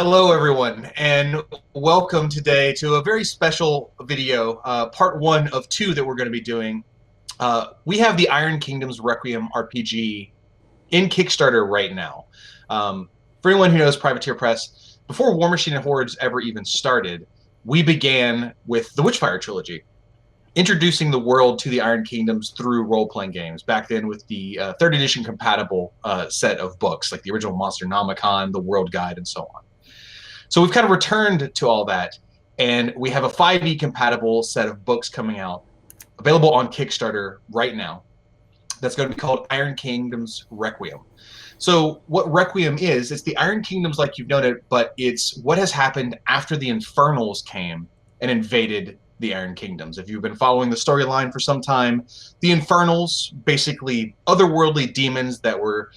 Hello, everyone, and welcome today to a very special video, part one of two that we're going to be doing. We have the Iron Kingdom's Requiem RPG in Kickstarter right now. For anyone who knows Privateer Press, before War Machine and Hordes ever even started, we began with the Witchfire trilogy, introducing the world to the Iron Kingdoms through role-playing games, back then with the 3rd edition compatible set of books, like the original Monsternomicon, the World Guide, and so on. So we've kind of returned to all that, and we have a 5e compatible set of books coming out, available on Kickstarter right now. That's going to be called Iron Kingdoms Requiem. So what Requiem is, it's the Iron Kingdoms like you've known it, but it's what has happened after the Infernals came and invaded the Iron Kingdoms. If you've been following the storyline for some time, the Infernals, basically otherworldly demons that were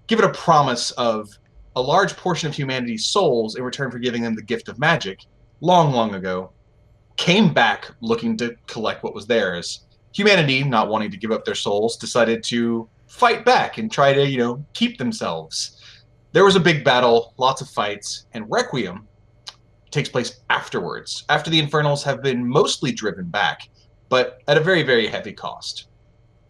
given a promise of a large portion of humanity's souls in return for giving them the gift of magic, long ago, came back looking to collect what was theirs. Humanity, not wanting to give up their souls, decided to fight back and try to, keep themselves. There was a big battle, lots of fights, and Requiem takes place afterwards, after the Infernals have been mostly driven back, but at a very, very heavy cost.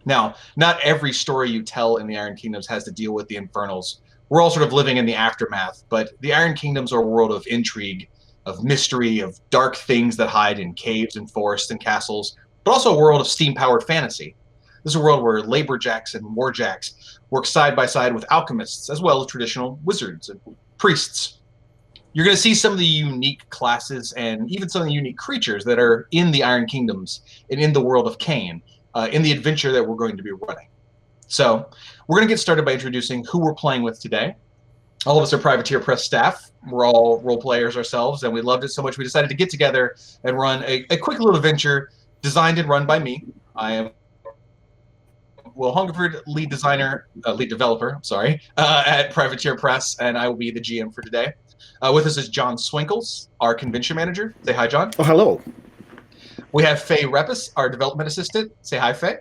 Now, not every story you tell in the Iron Kingdoms has to deal with the Infernals. We're all sort of living in the aftermath, but the Iron Kingdoms are a world of intrigue, of mystery, of dark things that hide in caves and forests and castles, but also a world of steam-powered fantasy. This is a world where laborjacks and warjacks work side by side with alchemists, as well as traditional wizards and priests. You're going to see some of the unique classes and even some of the unique creatures that are in the Iron Kingdoms and in the world of Cain, in the adventure that we're going to be running. So we're going to get started by introducing who we're playing with today. All of us are Privateer Press staff. We're all role players ourselves, and we loved it so much we decided to get together and run a quick little adventure designed and run by me. I am Hungerford, lead developer, at Privateer Press, and I will be the GM for today. With us is John Swinkels, our convention manager. Say hi, John. Oh, hello. We have Faye Reppas, our development assistant. Say hi, Faye.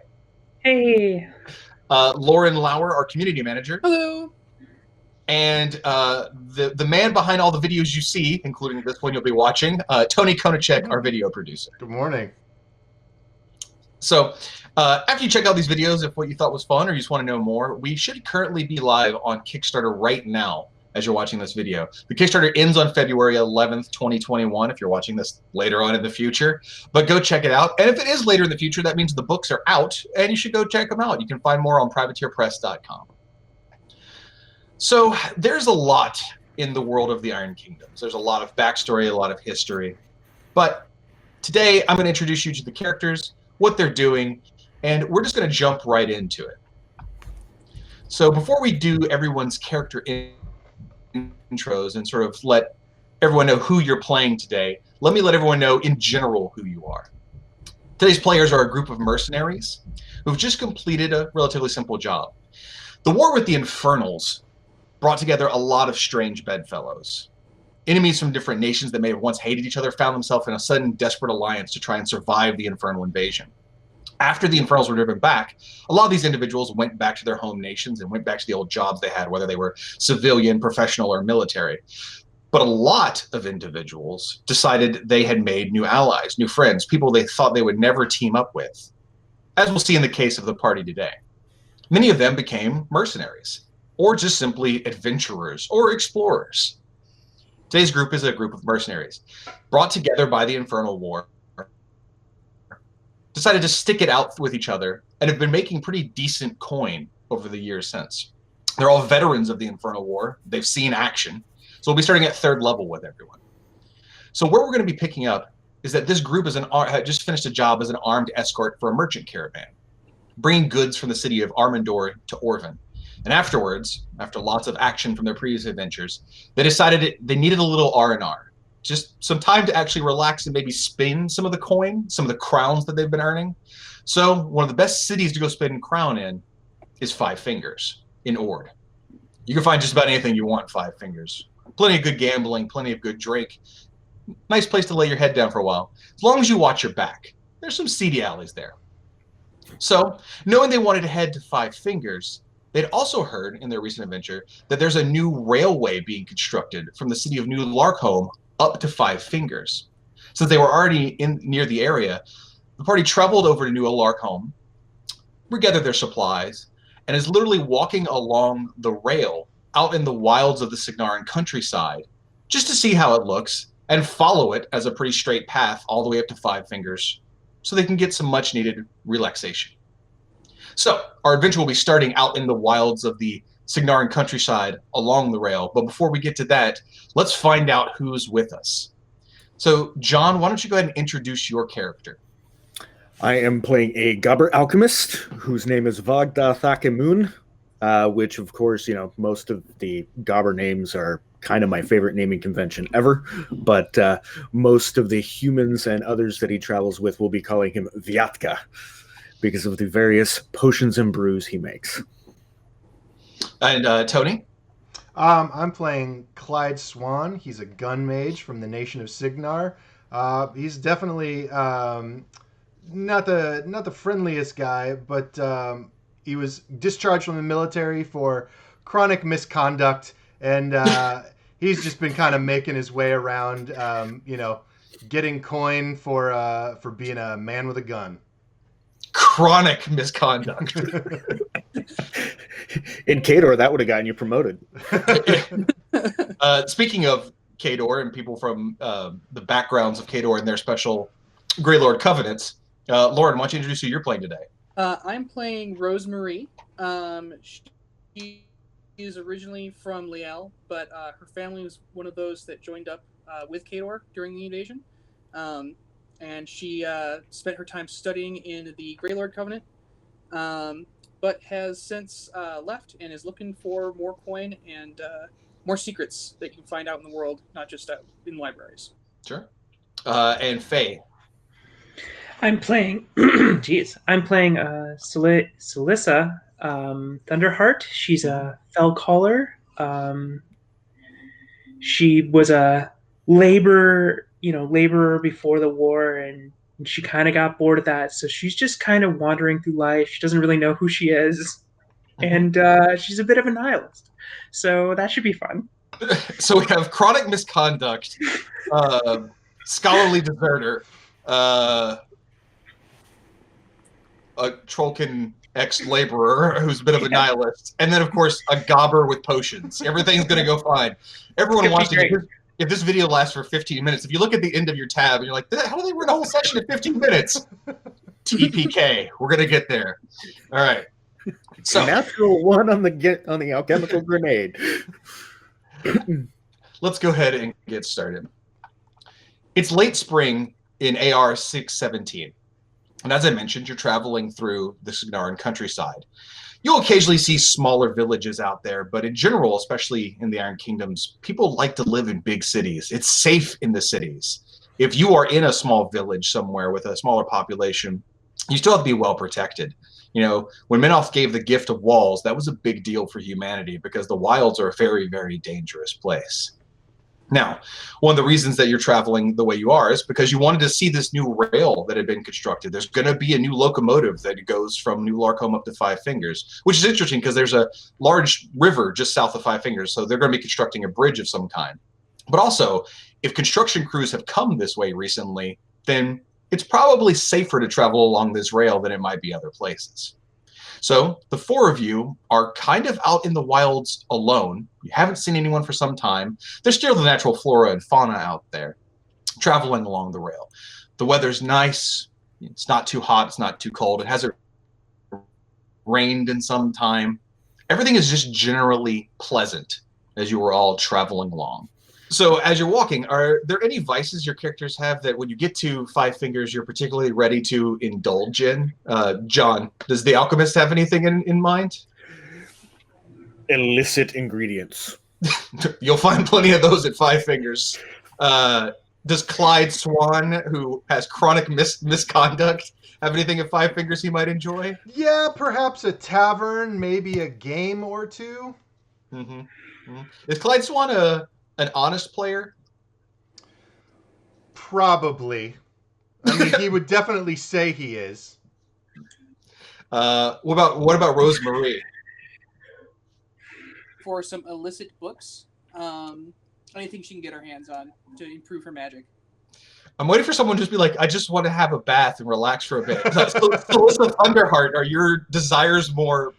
Hey. Loren Lauer, our community manager. Hello. And the man behind all the videos you see, including this one you'll be watching, Tony Konichek, our video producer. Good morning. So after you check out these videos, if what you thought was fun or you just want to know more, we should currently be live on Kickstarter right now as you're watching this video. The Kickstarter ends on February 11th, 2021, if you're watching this later on in the future. But go check it out. And if it is later in the future, that means the books are out, and you should go check them out. You can find more on privateerpress.com. So there's a lot in the world of the Iron Kingdoms. There's a lot of backstory, a lot of history. But today, I'm going to introduce you to the characters, what they're doing, and we're just going to jump right into it. So before we do everyone's character intros and sort of let everyone know who you're playing today, let me let everyone know in general who you are. Today's players are a group of mercenaries who've just completed a relatively simple job. The war with the Infernals brought together a lot of strange bedfellows. Enemies from different nations that may have once hated each other found themselves in a sudden desperate alliance to try and survive the Infernal invasion. After the Infernals were driven back, a lot of these individuals went back to their home nations and went back to the old jobs they had, whether they were civilian, professional, or military. But a lot of individuals decided they had made new allies, new friends, people they thought they would never team up with, as we'll see in the case of the party today. Many of them became mercenaries, or just simply adventurers or explorers. Today's group is a group of mercenaries, brought together by the Infernal War, decided to stick it out with each other, and have been making pretty decent coin over the years since. They're all veterans of the Infernal War. They've seen action. So we'll be starting at 3rd level with everyone. So where we're going to be picking up is that this group had just finished a job as an armed escort for a merchant caravan, bringing goods from the city of Armendor to Orvin. And afterwards, after lots of action from their previous adventures, they decided they needed a little R&R. Just some time to actually relax and maybe spin some of the coin, some of the crowns that they've been earning. So one of the best cities to go spend crown in is Five Fingers in Ord. You can find just about anything you want in Five Fingers. Plenty of good gambling, plenty of good drink. Nice place to lay your head down for a while. As long as you watch your back. There's some seedy alleys there. So, knowing they wanted to head to Five Fingers, They'd also heard in their recent adventure that there's a new railway being constructed from the city of New Larkholm up to Five Fingers. Since they were already in near the area, the party traveled over to New Larkholm, regathered their supplies, and is literally walking along the rail out in the wilds of the Signarin countryside just to see how it looks and follow it as a pretty straight path all the way up to Five Fingers so they can get some much needed relaxation. So, our adventure will be starting out in the wilds of the Signarin countryside along the rail. But before we get to that, let's find out who's with us. So, John, why don't you go ahead and introduce your character? I am playing a Gobber Alchemist whose name is Vagda Thakemun, which, of course, most of the Gobber names are kind of my favorite naming convention ever. But most of the humans and others that he travels with will be calling him Vyatka, because of the various potions and brews he makes. And Tony? I'm playing Clyde Swan. He's a gun mage from the nation of Signar. He's definitely not the friendliest guy, but he was discharged from the military for chronic misconduct, and he's just been kind of making his way around, getting coin for being a man with a gun. Chronic misconduct. In Kador, that would have gotten you promoted. Speaking of Kador and people from the backgrounds of Kador and their special Greylord covenants, Loren, why don't you introduce who you're playing today? I'm playing Rosemary. She is originally from Liel, but her family was one of those that joined up with Kador during the invasion. And she spent her time studying in the Greylord Covenant, but has since left and is looking for more coin and more secrets that you can find out in the world, not just out in libraries. Sure. And Faye. I'm playing, Sollisa, Thunderheart. She's a Fellcaller. She was a laborer before the war, and she kind of got bored of that. So she's just kind of wandering through life. She doesn't really know who she is. And she's a bit of a nihilist. So that should be fun. So we have chronic misconduct, scholarly deserter, a Trollkin ex-laborer who's a bit of a nihilist, and then, of course, a Gobber with potions. Everything's going to go fine. Everyone wants to get... If this video lasts for 15 minutes, if you look at the end of your tab and you're like, how do they run a whole session in 15 minutes? TPK. We're going to get there. All right. So natural one on the alchemical grenade. Let's go ahead and get started. It's late spring in AR 617. And as I mentioned, you're traveling through the Signarin countryside. You'll occasionally see smaller villages out there, but in general, especially in the Iron Kingdoms, people like to live in big cities. It's safe in the cities. If you are in a small village somewhere with a smaller population, you still have to be well protected. When Minoth gave the gift of walls, that was a big deal for humanity because the wilds are a very, very dangerous place. Now, one of the reasons that you're traveling the way you are is because you wanted to see this new rail that had been constructed. There's going to be a new locomotive that goes from New Larkholm up to Five Fingers, which is interesting because there's a large river just south of Five Fingers, so they're going to be constructing a bridge of some kind. But also, if construction crews have come this way recently, then it's probably safer to travel along this rail than it might be other places. So the four of you are kind of out in the wilds alone. You haven't seen anyone for some time. There's still the natural flora and fauna out there, traveling along the rail. The weather's nice. It's not too hot. It's not too cold. It hasn't rained in some time. Everything is just generally pleasant as you are all traveling along. So as you're walking, are there any vices your characters have that when you get to Five Fingers, you're particularly ready to indulge in? John, does the Alchemist have anything in mind? Illicit ingredients. You'll find plenty of those at Five Fingers. Does Clyde Swan, who has chronic misconduct, have anything at Five Fingers he might enjoy? Yeah, perhaps a tavern, maybe a game or two. Mm-hmm. Mm-hmm. Is Clyde Swan an honest player? Probably. I mean, he would definitely say he is. What about Rosemary? for some illicit books. Anything she can get her hands on to improve her magic. I'm waiting for someone to just be like, I just want to have a bath and relax for a bit. Sollisa Thunderheart, are your desires more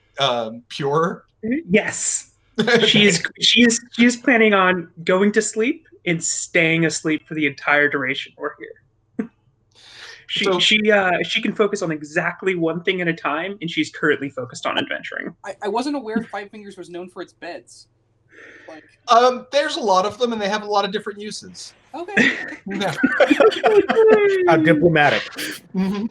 pure? Yes. Okay. She is planning on going to sleep and staying asleep for the entire duration we're here. She can focus on exactly one thing at a time, and she's currently focused on adventuring. I wasn't aware Five Fingers was known for its beds. Like, there's a lot of them, and they have a lot of different uses. okay. Yeah. How diplomatic. Mm-hmm.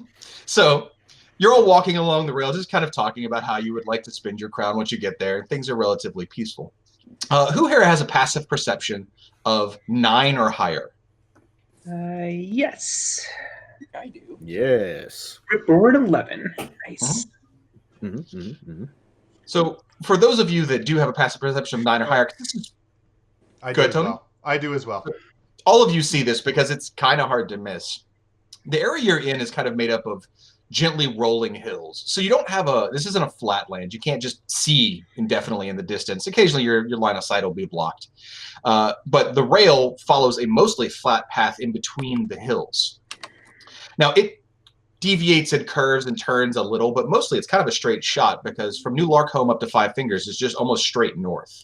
So you're all walking along the rail, just kind of talking about how you would like to spend your crown once you get there. Things are relatively peaceful. Who here has a passive perception of 9 or higher? Yes. I do. Yes. Board 11. Nice. So for those of you that do have a passive perception of 9 or higher, I Go do ahead, as Tony. well. I do as well. all of you see this because it's kind of hard to miss. The area you're in is kind of made up of gently rolling hills. So you don't have this isn't a flat land. You can't just see indefinitely in the distance. Occasionally your line of sight will be blocked. But the rail follows a mostly flat path in between the hills. Now it deviates and curves and turns a little, but mostly it's kind of a straight shot because from New Larkholme up to Five Fingers is just almost straight north.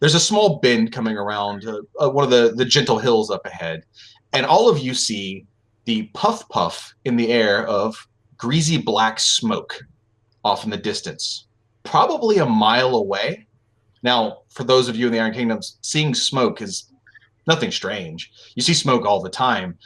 There's a small bend coming around one of the gentle hills up ahead, and all of you see the puff in the air of greasy black smoke off in the distance, probably a mile away. Now, for those of you in the Iron Kingdoms, seeing smoke is nothing strange. You see smoke all the time.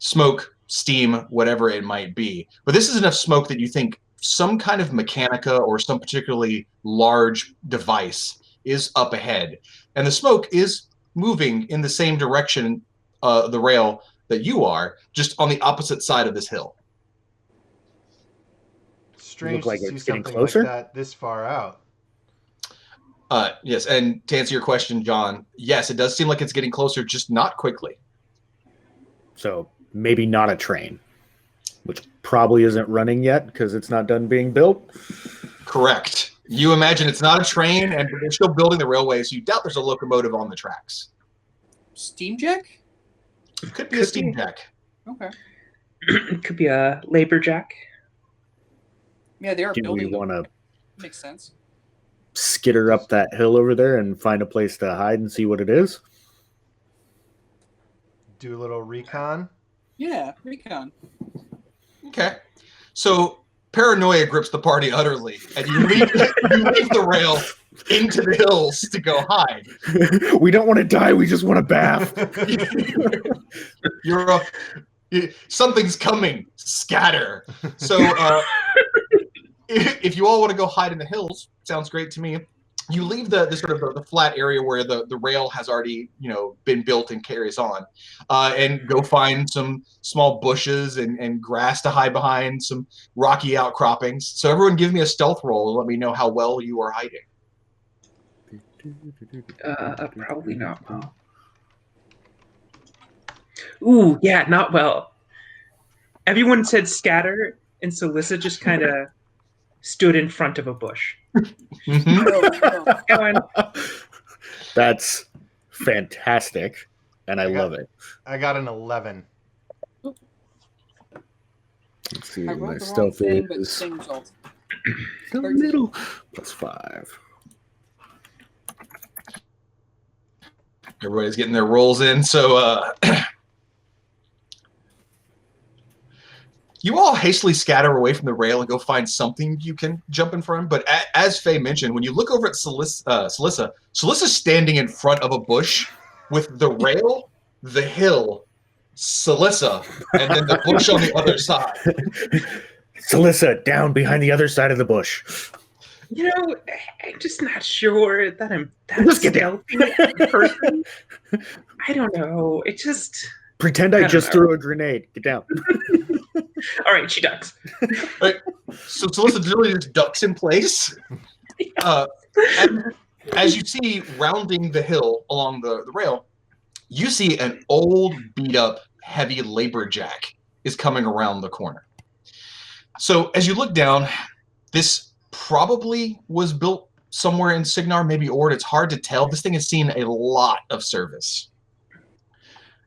Smoke, steam, whatever it might be. But this is enough smoke that you think some kind of mechanica or some particularly large device is up ahead. And the smoke is moving in the same direction, the rail that you are, just on the opposite side of this hill. Strange like to see it's getting something closer? like that this far out. Yes, and to answer your question, John, yes, it does seem like it's getting closer, just not quickly. So maybe not a train, which probably isn't running yet because it's not done being built. Correct. You imagine it's not a train, and they're still building the railway, so you doubt there's a locomotive on the tracks. Steam jack? It could be a steam jack. Okay. It could be a labor jack. Yeah, they are Do we building them. want to Makes sense. skitter up that hill over there and find a place to hide and see what it is? Do a little recon. Yeah, recon. Okay. So paranoia grips the party utterly, and you leave the rail into the hills to go hide. We don't want to die. We just want to bath. Something's coming. Scatter. So if you all want to go hide in the hills, sounds great to me. You leave the sort of the flat area where the rail has already been built and carries on, and go find some small bushes and grass to hide behind, some rocky outcroppings. So everyone, give me a stealth roll and let me know how well you are hiding. Probably not well. Ooh, yeah, not well. Everyone said scatter, and Sollisa just kind of stood in front of a bush. That's fantastic, and I love it. I got an 11. Let's see, I my wrote the wrong stealth thing, but is same result. the middle +5. Everybody's getting their rolls in, so you all hastily scatter away from the rail and go find something you can jump in front of. But as Faye mentioned, when you look over at Sollisa's standing in front of a bush with the rail, the hill, Sollisa, and then the bush on the other side. Sollisa, down behind the other side of the bush. I'm just not sure that I'm that Just get down. stealthy person. I don't know. It just... Pretend I just threw a grenade. Get down. All right, she ducks. Right. So Sollisa literally just ducks in place. As you see, rounding the hill along the rail, you see an old, beat-up, heavy labor jack is coming around the corner. So as you look down, this probably was built somewhere in Signar, maybe Ord. It's hard to tell. This thing has seen a lot of service.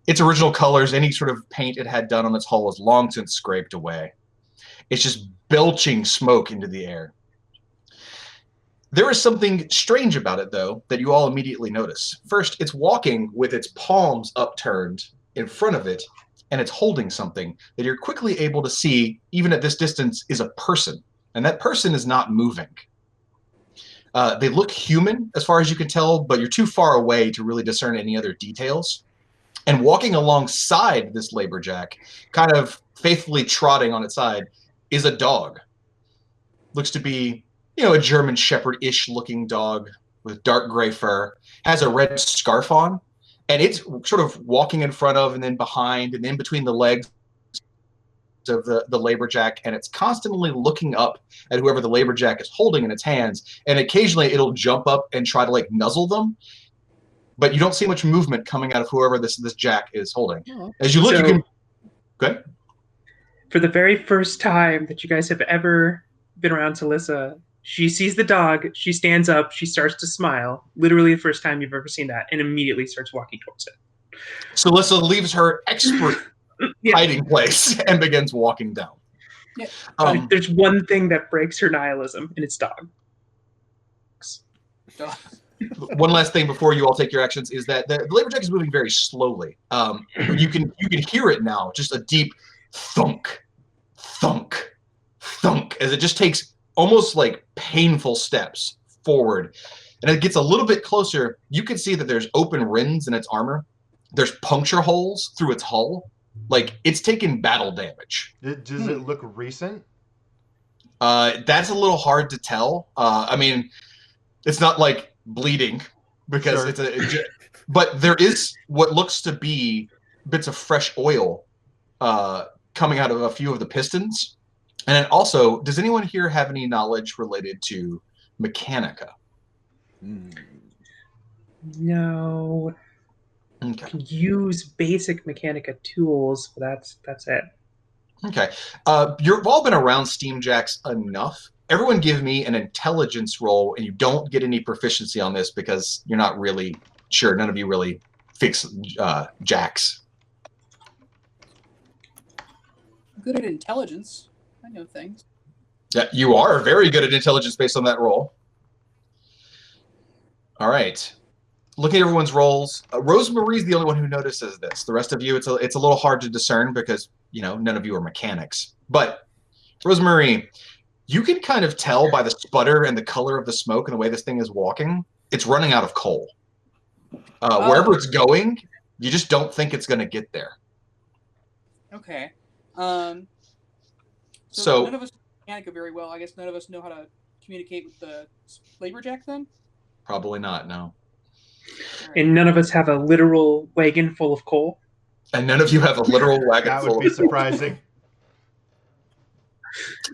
Its original colors, any sort of paint it had done on its hull, was long since scraped away. It's just belching smoke into the air. There is something strange about it, though, that you all immediately notice. First, it's walking with its palms upturned in front of it, and it's holding something that you're quickly able to see, even at this distance, is a person. And that person is not moving. They look human, as far as you can tell, but you're too far away to really discern any other details. And walking alongside this laborjack, kind of faithfully trotting on its side, is a dog. Looks to be, a German Shepherd-ish looking dog with dark gray fur, has a red scarf on, and it's sort of walking in front of and then behind and in between the legs of the laborjack, and it's constantly looking up at whoever the laborjack is holding in its hands, and occasionally it'll jump up and try to nuzzle them, but you don't see much movement coming out of whoever this jack is holding. As you look, you can... Go ahead. For the very first time that you guys have ever been around Sollisa, she sees the dog, she stands up, she starts to smile. Literally the first time you've ever seen that, and immediately starts walking towards it. Sollisa leaves her expert hiding place and begins walking down. Yeah. There's one thing that breaks her nihilism, and it's dogs. One last thing before you all take your actions is that the laborjack is moving very slowly. You can hear it now, just a deep thunk, thunk, thunk, as it just takes almost painful steps forward. And it gets a little bit closer. You can see that there's open rends in its armor. There's puncture holes through its hull. It's taken battle damage. Does it look recent? That's a little hard to tell. It's not bleeding because Sure. but there is what looks to be bits of fresh oil coming out of a few of the pistons. And then also, does anyone here have any knowledge related to mechanica? No. Okay. Can use basic mechanica tools, but that's it. Okay. You've all been around steamjacks enough. Everyone give me an intelligence roll, and you don't get any proficiency on this because you're not really sure. None of you really fix jacks. I'm good at intelligence. I know things. Yeah, you are very good at intelligence based on that roll. All right. Looking at everyone's rolls, Rosemary's the only one who notices this. The rest of you, it's a little hard to discern because, none of you are mechanics. But, Rosemary, you can kind of tell by the sputter and the color of the smoke and the way this thing is walking, it's running out of coal. Wherever it's going, you just don't think it's going to get there. Okay. So none of us know mechanica very well. I guess none of us know how to communicate with the laborjack then? Probably not, no. Right. And none of us have a literal wagon full of coal. And none of you have a literal wagon That full would be surprising.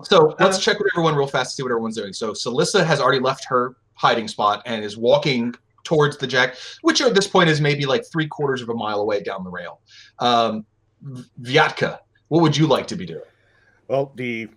So let's check with everyone real fast to see what everyone's doing. So Sollisa has already left her hiding spot and is walking towards the jack, which at this point is maybe 3/4 of a mile away down the rail. Vyatka, what would you like to be doing? Well, the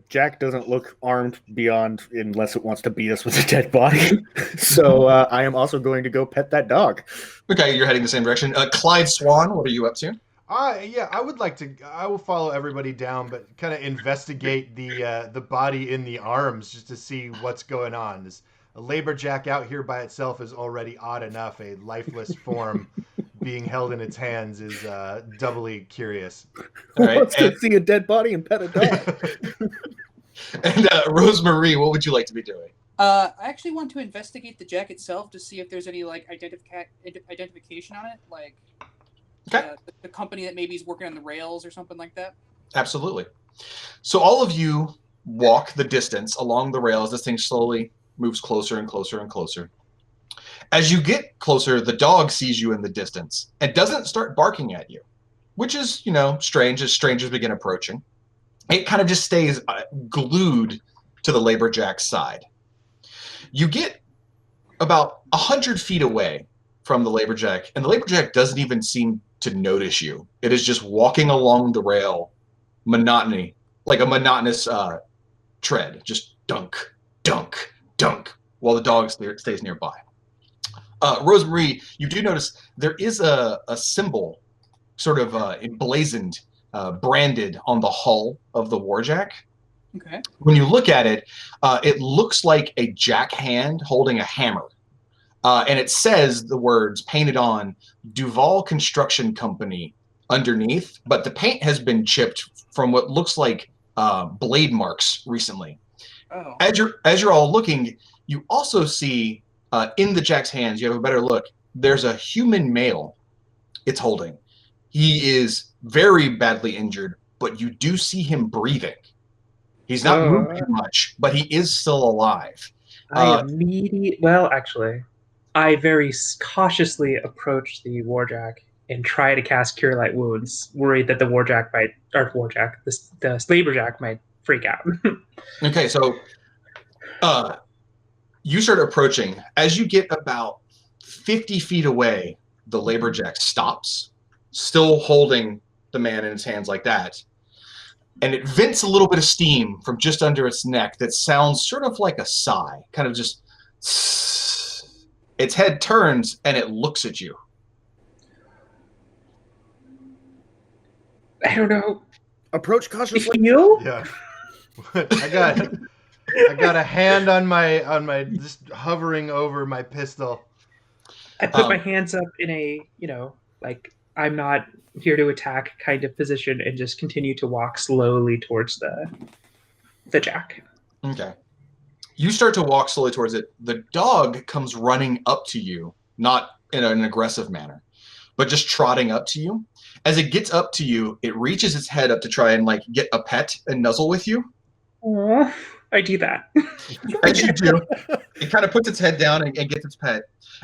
jack doesn't look armed beyond unless it wants to beat us with a dead body. So I am also going to go pet that dog. Okay, you're heading the same direction. Clyde Swan, what are you up to? Yeah, I would like to. I will follow everybody down, but kind of investigate the body in the arms just to see what's going on. This a laborjack out here by itself is already odd enough. A lifeless form being held in its hands is doubly curious. All right, Wants to see a dead body and pet a dog. And Rosemary, what would you like to be doing? I actually want to investigate the jack itself to see if there's any identification on it, Okay. The company that maybe is working on the rails or something like that. Absolutely. So all of you walk the distance along the rails. This thing slowly moves closer and closer and closer. As you get closer, the dog sees you in the distance and doesn't start barking at you, which is, strange as strangers begin approaching. It kind of just stays glued to the laborjack's side. You get about 100 feet away from the laborjack, and the laborjack doesn't even seem to notice you. It is just walking along the rail, like a monotonous tread, just dunk, dunk, dunk, while the dog stays nearby. Rosemary, you do notice there is a symbol sort of emblazoned, branded on the hull of the Warjack. Okay. When you look at it, it looks like a jack hand holding a hammer. And it says the words painted on Duval Construction Company underneath, but the paint has been chipped from what looks like blade marks recently. Oh. As you're all looking, you also see in the jack's hands, you have a better look, there's a human male it's holding. He is very badly injured, but you do see him breathing. He's not moving much, but he is still alive. I very cautiously approach the Warjack and try to cast Cure Light Wounds, worried that the Slaverjack might freak out. Okay, so you start approaching. As you get about 50 feet away, the Laborjack stops, still holding the man in his hands like that. And it vents a little bit of steam from just under its neck that sounds sort of like a sigh, kind of just... Its head turns and it looks at you. I don't know. Approach cautiously. You? Yeah. I got a hand on my just hovering over my pistol. I put my hands up in a, like I'm not here to attack kind of position and just continue to walk slowly towards the jack. Okay. You start to walk slowly towards it. The dog comes running up to you, not in an aggressive manner, but just trotting up to you. As it gets up to you, it reaches its head up to try and like get a pet and nuzzle with you. Aww, I do that. As you do, it kind of puts its head down and gets its pet.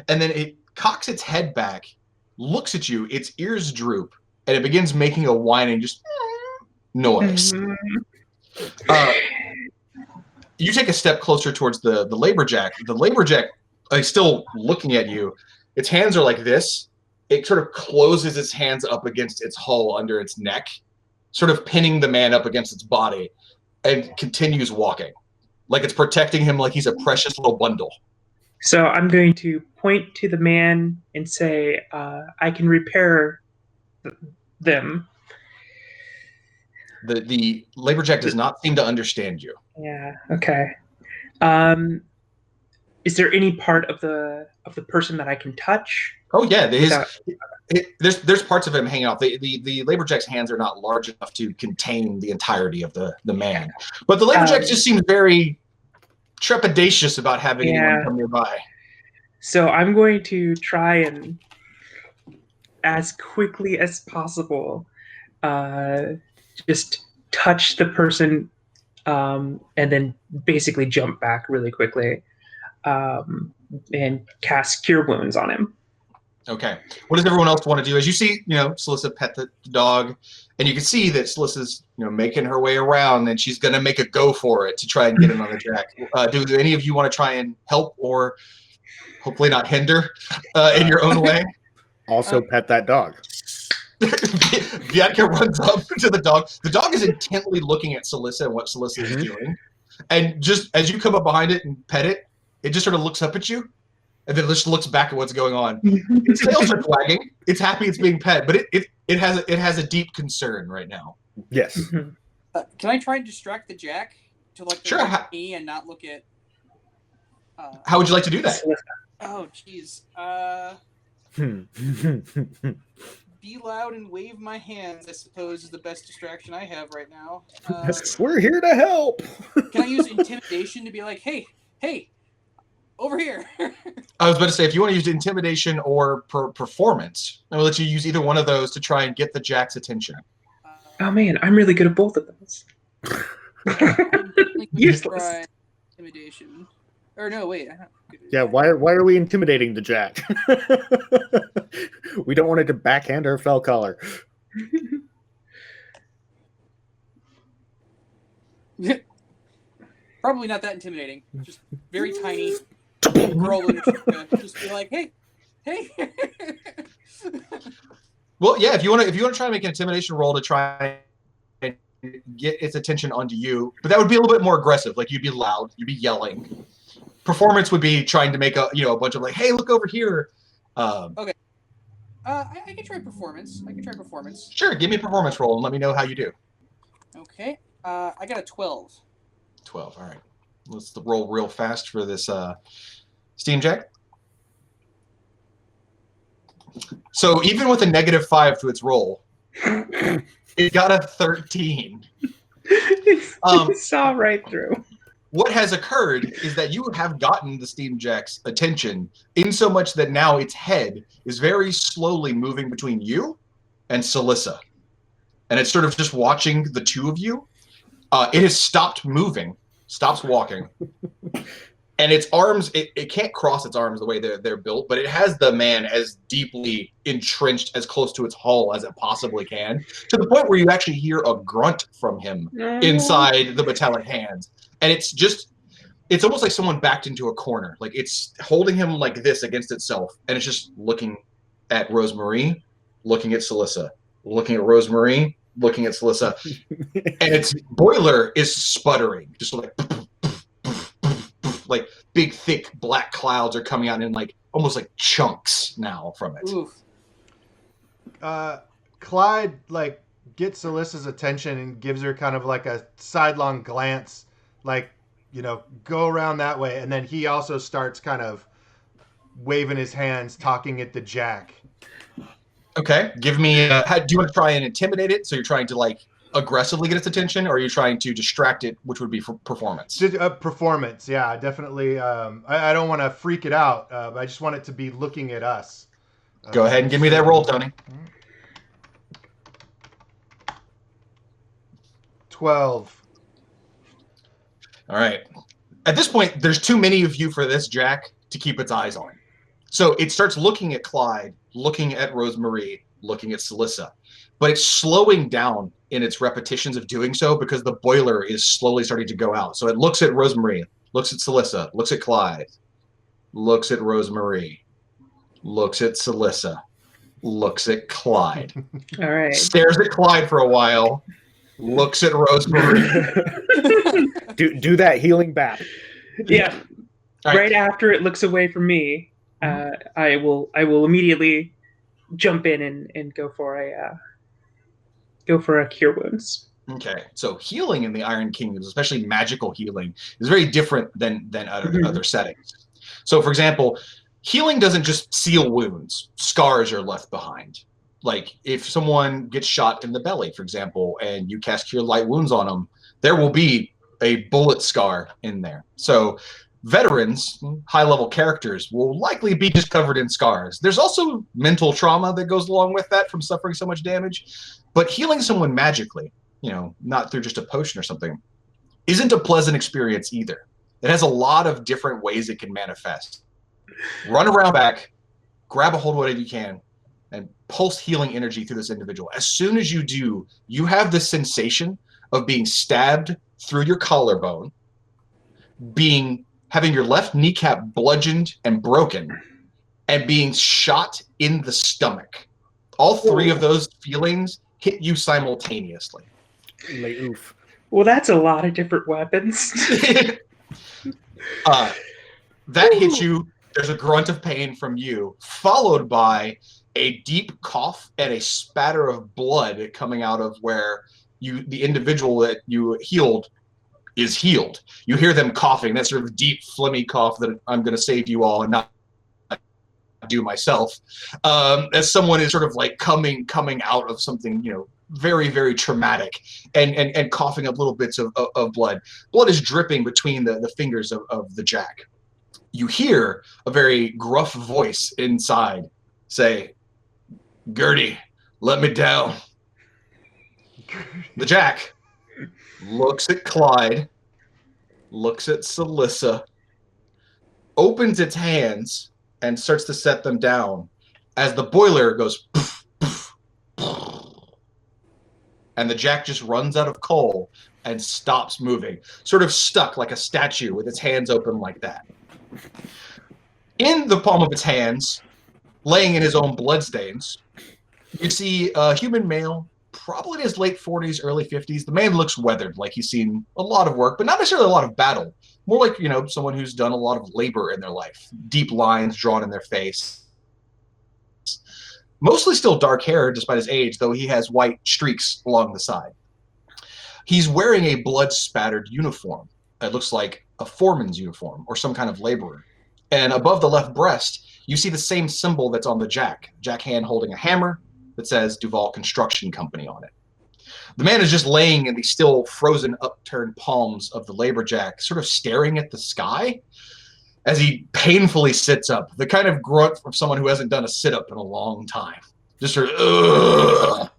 And then it cocks its head back, looks at you, its ears droop, and it begins making a whining just noise. You take a step closer towards the Laborjack. The Laborjack is still looking at you. Its hands are like this. It sort of closes its hands up against its hull under its neck, sort of pinning the man up against its body, and continues walking. Like it's protecting him like he's a precious little bundle. So I'm going to point to the man and say, I can repair them. The Laborjack does not seem to understand you. Yeah, okay. Is there any part of the person that I can touch? Oh yeah, there's parts of him hanging off. The Laborjack's hands are not large enough to contain the entirety of the man. But the Laborjack just seems very trepidatious about having anyone come nearby. So I'm going to try and, as quickly as possible, just touch the person and then basically jump back really quickly and cast Cure Wounds on him. Okay. What does everyone else want to do? As you see, Sollisa pet the dog, and you can see that Solissa's, making her way around, and she's going to make a go for it to try and get him on the jack. Do any of you want to try and help or hopefully not hinder in your own way? Also pet that dog. Vyatka runs up to the dog. The dog is intently looking at Sollisa and what Sollisa is doing. And just as you come up behind it and pet it, it just sort of looks up at you. And then just looks back at what's going on. Its tail starts wagging. It's happy it's being pet, but it has a deep concern right now. Yes. Can I try and distract the jack to look at me and not look at? How would you like to do that? Oh, jeez. Be loud and wave my hands, I suppose, is the best distraction I have right now. We're here to help. Can I use intimidation to be like, hey, over here? I was about to say, if you want to use intimidation or performance, I will let you use either one of those to try and get the jack's attention. Oh man, I'm really good at both of those. Useless. Intimidation. Or no, wait. Yeah, why are we intimidating the jack? We don't want it to backhand our Fellcaller. Probably not that intimidating. Just very tiny. Girl just be like, hey. Well, yeah. If you want to try and make an intimidation roll to try and get its attention onto you, but that would be a little bit more aggressive. Like you'd be loud, you'd be yelling. Performance would be trying to make a bunch of like, hey, look over here. Okay. I can try performance. Sure, give me a performance roll and let me know how you do. Okay. I got a 12. 12. All right. Let's roll real fast for this Steam Jack. So even with a -5 to its roll, it got a 13. It saw right through. What has occurred is that you have gotten the Steam Jack's attention in so much that now its head is very slowly moving between you and Sollisa. And it's sort of just watching the two of you. It has stopped moving, stops walking. And its arms, it can't cross its arms the way they're built, but it has the man as deeply entrenched, as close to its hull as it possibly can, to the point where you actually hear a grunt from him inside the metallic hands. And it's almost like someone backed into a corner. Like it's holding him like this against itself, and it's just looking at Rosemary, looking at Sollisa, looking at Rosemary, looking at Sollisa. And its boiler is sputtering, just like big, thick black clouds are coming out in like almost like chunks now from it. Oof. Clyde like gets Sollisa's attention and gives her kind of like a sidelong glance, like, go around that way. And then he also starts kind of waving his hands, talking at the Jack. Okay, give me. Do you want to try and intimidate it? So you're trying to like aggressively get its attention, or are you trying to distract it, which would be for performance? Performance, yeah, definitely. I don't want to freak it out. I just want it to be looking at us. Go ahead and give me that roll, Tony. 12. All right. At this point, there's too many of you for this Jack to keep its eyes on. So it starts looking at Clyde, looking at Rosemary, looking at Sollisa. But it's slowing down in its repetitions of doing so because the boiler is slowly starting to go out. So it looks at Rosemary, looks at Sollisa, looks at Clyde, looks at Rosemary, looks at Sollisa, looks at Clyde. All right. Stares at Clyde for a while, looks at Rosemary. do that healing back. Yeah. All Right after it looks away from me, I will immediately jump in and go for a cure wounds. Okay, so healing in the Iron Kingdoms, especially magical healing, is very different than other settings. So, for example, healing doesn't just seal wounds; scars are left behind. Like if someone gets shot in the belly, for example, and you cast Cure Light Wounds on them, there will be a bullet scar in there. So veterans, high-level characters, will likely be just covered in scars. There's also mental trauma that goes along with that from suffering so much damage. But healing someone magically, not through just a potion or something, isn't a pleasant experience either. It has a lot of different ways it can manifest. Run around back, grab a hold of whatever you can, and pulse healing energy through this individual. As soon as you do, you have the sensation of being stabbed through your collarbone, having your left kneecap bludgeoned and broken, and being shot in the stomach. All three of those feelings hit you simultaneously. Oof. Well, that's a lot of different weapons. That hits you. There's a grunt of pain from you, followed by a deep cough and a spatter of blood coming out of where the individual that you healed is healed. You hear them coughing, that sort of deep, phlegmy cough that I'm going to save you all and not do myself, as someone is sort of like coming out of something, very, very traumatic, and coughing up little bits of blood. Blood is dripping between the fingers of the Jack. You hear a very gruff voice inside say, "Gertie, let me down." The Jack looks at Clyde, looks at Sollisa, opens its hands, and starts to set them down as the boiler goes poof, poof, poof, and the Jack just runs out of coal and stops moving, sort of stuck like a statue with its hands open like that. In the palm of its hands, laying in his own bloodstains, you see a human male, probably in his late 40s, early 50s. The man looks weathered, like he's seen a lot of work, but not necessarily a lot of battle. more like, someone who's done a lot of labor in their life. Deep lines drawn in their face. Mostly still dark hair despite his age, though he has white streaks along the side. He's wearing a blood-spattered uniform. It looks like a foreman's uniform or some kind of laborer. And above the left breast, you see the same symbol that's on the jack hand holding a hammer that says Duval Construction Company on it. The man is just laying in the still frozen upturned palms of the laborjack, sort of staring at the sky as he painfully sits up, the kind of grunt from someone who hasn't done a sit-up in a long time. Just sort of, ugh,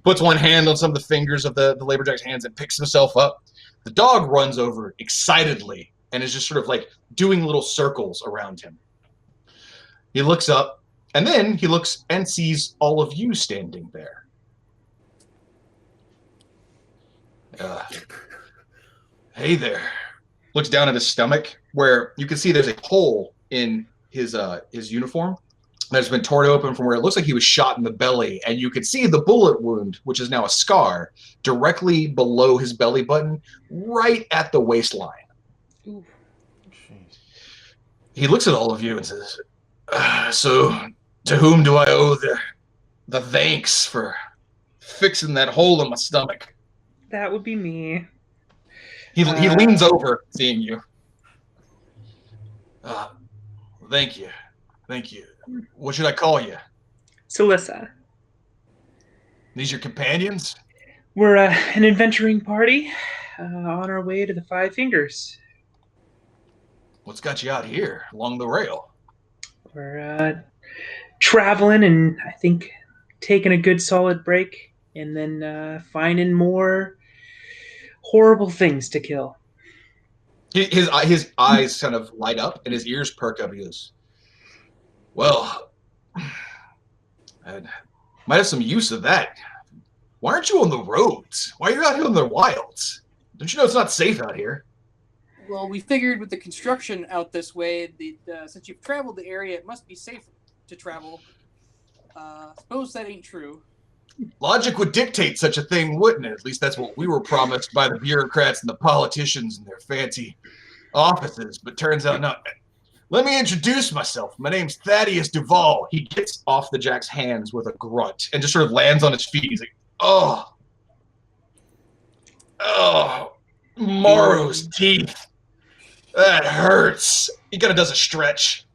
puts one hand on some of the fingers of the laborjack's hands and picks himself up. The dog runs over excitedly and is just sort of like doing little circles around him. He looks up, and then he looks and sees all of you standing there. Hey there. Looks down at his stomach, where you can see there's a hole in his uniform that's been torn open from where it looks like he was shot in the belly, and you can see the bullet wound, which is now a scar, directly below his belly button, right at the waistline. Ooh. He looks at all of you and says, so to whom do I owe the thanks for fixing that hole in my stomach? That would be me. He leans over, seeing you. Thank you. What should I call you? Sollisa. These your companions? We're an adventuring party on our way to the Five Fingers. What's got you out here along the rail? We're traveling and I think taking a good solid break and then finding more horrible things to kill. His eyes kind of light up and his ears perk up. He goes, well, I might have some use of that. Why aren't you on the roads? Why are you out here in the wilds? Don't you know it's not safe out here? Well, we figured with the construction out this way, since you've traveled the area, it must be safe to travel. Suppose that ain't true. Logic would dictate such a thing, wouldn't it? At least that's what we were promised by the bureaucrats and the politicians and their fancy offices, but turns out not. Let me introduce myself. My name's Thaddeus Duval. He gets off the jack's hands with a grunt and just sort of lands on his feet. He's like, oh, Morrow's teeth. That hurts. He kind of does a stretch.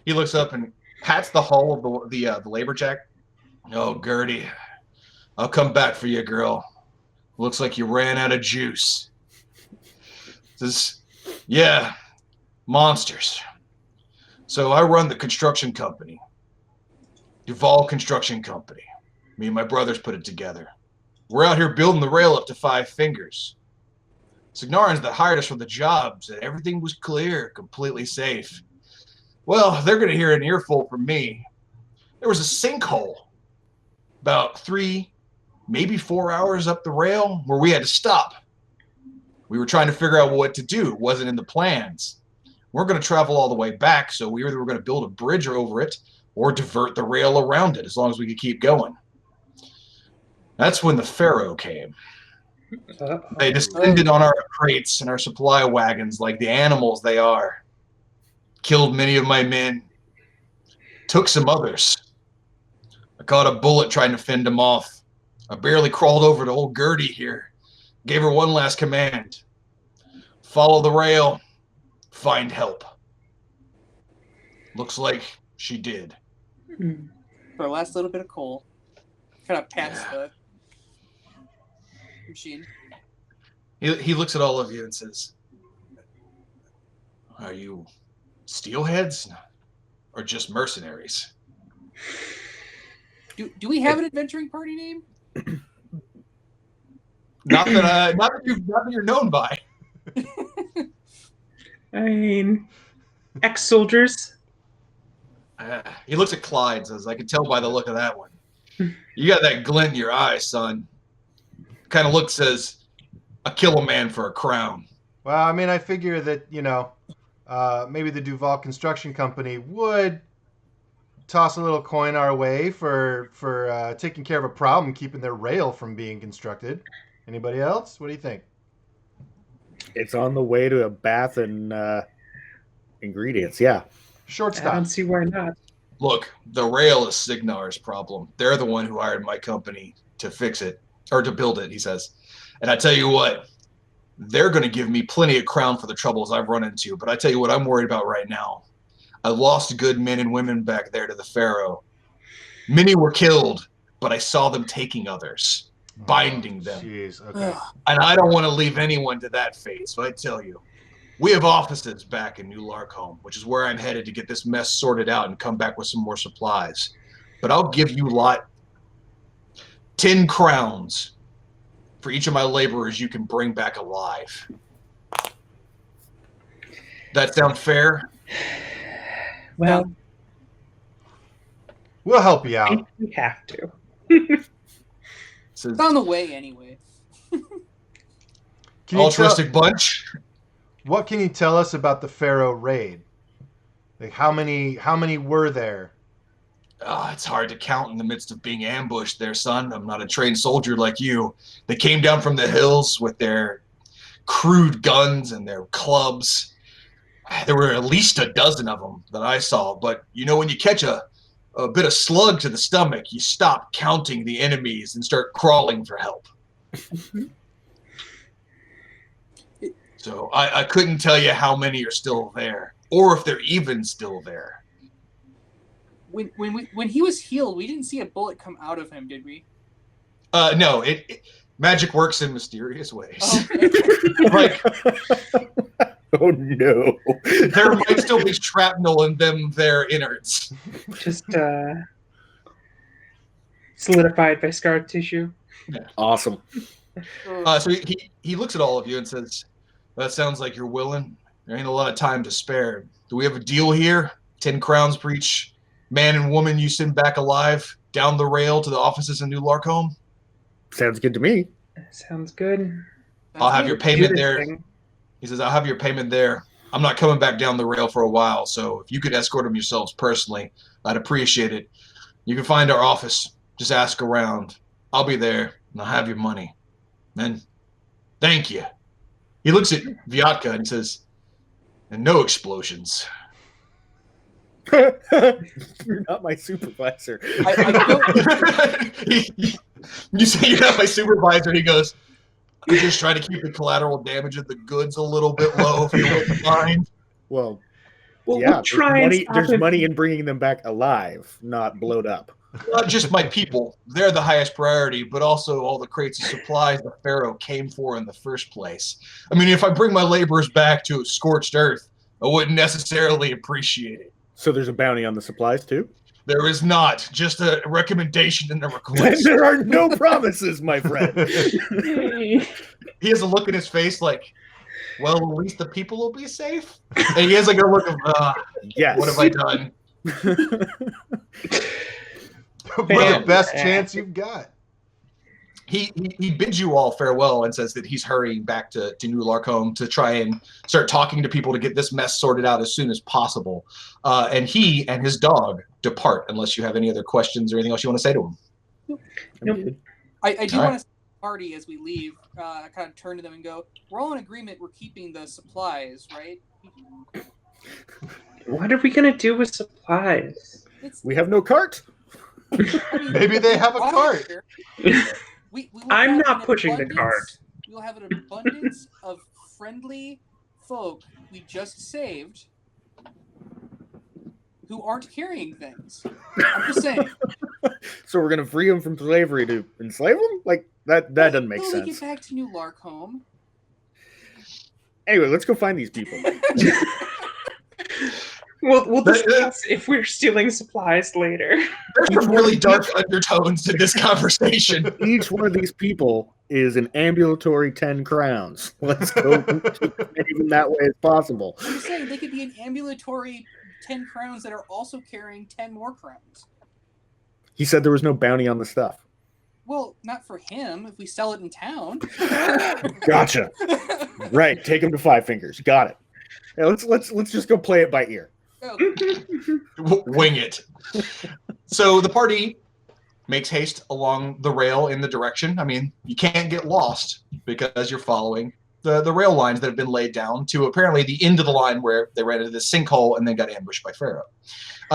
He looks up and pats the hull of the laborjack. Oh, Gertie, I'll come back for you, girl. Looks like you ran out of juice. Yeah, monsters. So I run the construction company. Duval Construction Company. Me and my brothers put it together. We're out here building the rail up to Five Fingers. Signarans that hired us for the job said everything was clear, completely safe. Well, they're going to hear an earful from me. There was a sinkhole about 3, maybe 4 hours up the rail where we had to stop. We were trying to figure out what to do. It wasn't in the plans. We're going to travel all the way back, so we either were going to build a bridge over it or divert the rail around it as long as we could keep going. That's when the Pharaoh came. They descended on our crates and our supply wagons like the animals they are. Killed many of my men. Took some others. I caught a bullet trying to fend him off. I barely crawled over to old Gertie here. Gave her one last command. Follow the rail. Find help. Looks like she did. For our last little bit of coal. Kind of pats the machine. He looks at all of you and says, are you steelheads or just mercenaries? Do we have an adventuring party name? Not that you're known by. I mean, ex-soldiers. He looks at Clyde and says, I can tell by the look of that one. You got that glint in your eye, son. Kind of looks as I kill a man for a crown. Well, I mean, I figure that, maybe the Duval Construction Company would toss a little coin our way for taking care of a problem, keeping their rail from being constructed. Anybody else? What do you think? It's on the way to a bath and ingredients. Yeah. Short I don't stop. see why not. Look, the rail is Signar's problem. They're the one who hired my company to fix it, or to build it, he says. And I tell you what, they're going to give me plenty of crown for the troubles I've run into. But I tell you what I'm worried about right now. I lost good men and women back there to the Pharaoh. Many were killed, but I saw them taking others, binding them. Jeez, okay. And I don't want to leave anyone to that fate, so I tell you, we have offices back in New Larkholm, which is where I'm headed to get this mess sorted out and come back with some more supplies. But I'll give you lot 10 crowns for each of my laborers you can bring back alive. That sound fair? Well, We'll help you out. we have to. It's an It's on the way anyway. Can you altruistic bunch. what can you tell us about the Pharaoh raid? Like how many were there? It's hard to count in the midst of being ambushed there, son. I'm not a trained soldier like you. They came down from the hills with their crude guns and their clubs. There were at least a dozen of them that I saw. But, you know, when you catch a bit of slug to the stomach, you stop counting the enemies and start crawling for help. So I couldn't tell you how many are still there or if they're even still there. When he was healed, we didn't see a bullet come out of him, did we? No, magic works in mysterious ways. Oh, okay. Like, Oh no. there might still be shrapnel in them their innards. Just solidified by scar tissue. Awesome. So he looks at all of you and says, that sounds like you're willing. There ain't a lot of time to spare. Do we have a deal here? 10 crowns for each man and woman you send back alive down the rail to the offices in New Larkholm? Sounds good to me. Sounds good. I'll have your Do payment this there. thing. He says, I'll have your payment there. I'm not coming back down the rail for a while, so if you could escort them yourselves personally, I'd appreciate it. You can find our office. Just ask around. I'll be there, and I'll have your money. And thank you. He looks at Vyatka and he says, and no explosions. You're not my supervisor. You say you're not my supervisor, and he goes, I'm just trying to keep the collateral damage of the goods a little bit low, if you wouldn't mind. Well, Well, yeah, we'll try and stop there's him. money in bringing them back alive, not blowed up. Not just my people. They're the highest priority, but also all the crates of supplies the Pharaoh came for in the first place. I mean, if I bring my laborers back to scorched earth, I wouldn't necessarily appreciate it. So there's a bounty on the supplies too? There is not. Just a recommendation and a Then request. there are no promises, my friend. He has a look in his face like, well, at least the people will be safe. And he has like a look of, Yes. what have I done? We're the best chance you've got. He bids you all farewell and says that he's hurrying back to New Larkholm to try and start talking to people to get this mess sorted out as soon as possible. And he and his dog depart unless you have any other questions or anything else you want to say to him. Nope. I do All right. want to party as we leave. I kind of turn to them and go, we're all in agreement we're keeping the supplies, right? What are we gonna do with supplies? We have no cart. Maybe they have a cart. We will I'm have not an pushing the abundance- cart. We will have an abundance of friendly folk we just saved who aren't carrying things. I'm just saying. So we're gonna free them from slavery to enslave them? Like that doesn't make Until we sense. get back to New Larkholm. Anyway, let's go find these people. We'll discuss if we're stealing supplies later. There's some really dark undertones in this conversation. Each one of these people is an ambulatory 10 crowns. Let's go keep it in that way as possible. I'm just saying they could be an ambulatory 10 crowns that are also carrying 10 more crowns. He said there was no bounty on the stuff. Well, not for him if we sell it in town. Gotcha. Right, take him to Five Fingers. Got it. Yeah, let's just go play it by ear. Oh, Wing it. So the party makes haste along the rail in the direction. I mean, you can't get lost because you're following the rail lines that have been laid down to apparently the end of the line where they ran into this sinkhole and then got ambushed by Pharaoh.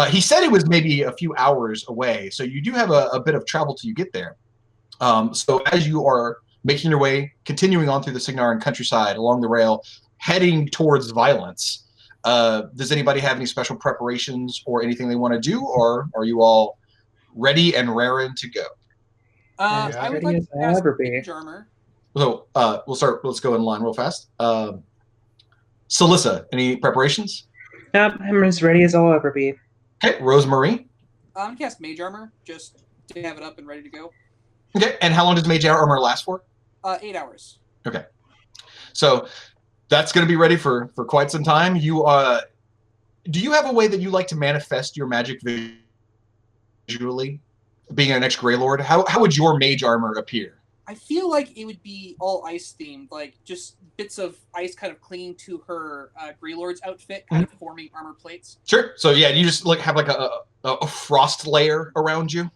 He said it was maybe a few hours away, so you do have a bit of travel till you get there. So as you are making your way, continuing on through the Signaran countryside along the rail, heading towards violence, does anybody have any special preparations or anything they want to do, or are you all ready and raring to go? I would Ready like as to I'll ask ever be. Mage armor. So we'll start. Let's go in line real fast. Sollisa, any preparations? Yep, I'm as ready as I'll ever be. Okay, Rosemary. I'm gonna cast Mage armor just to have it up and ready to go. Okay, and how long does Mage armor last for? 8 hours. Okay, so that's going to be ready for quite some time. You do you have a way that you like to manifest your magic visually? Being our next Greylord, how would your Mage armor appear? I feel like it would be all ice themed, like just bits of ice kind of clinging to her Greylord's outfit, kind of forming armor plates. Sure. So yeah, you just have like a frost layer around you.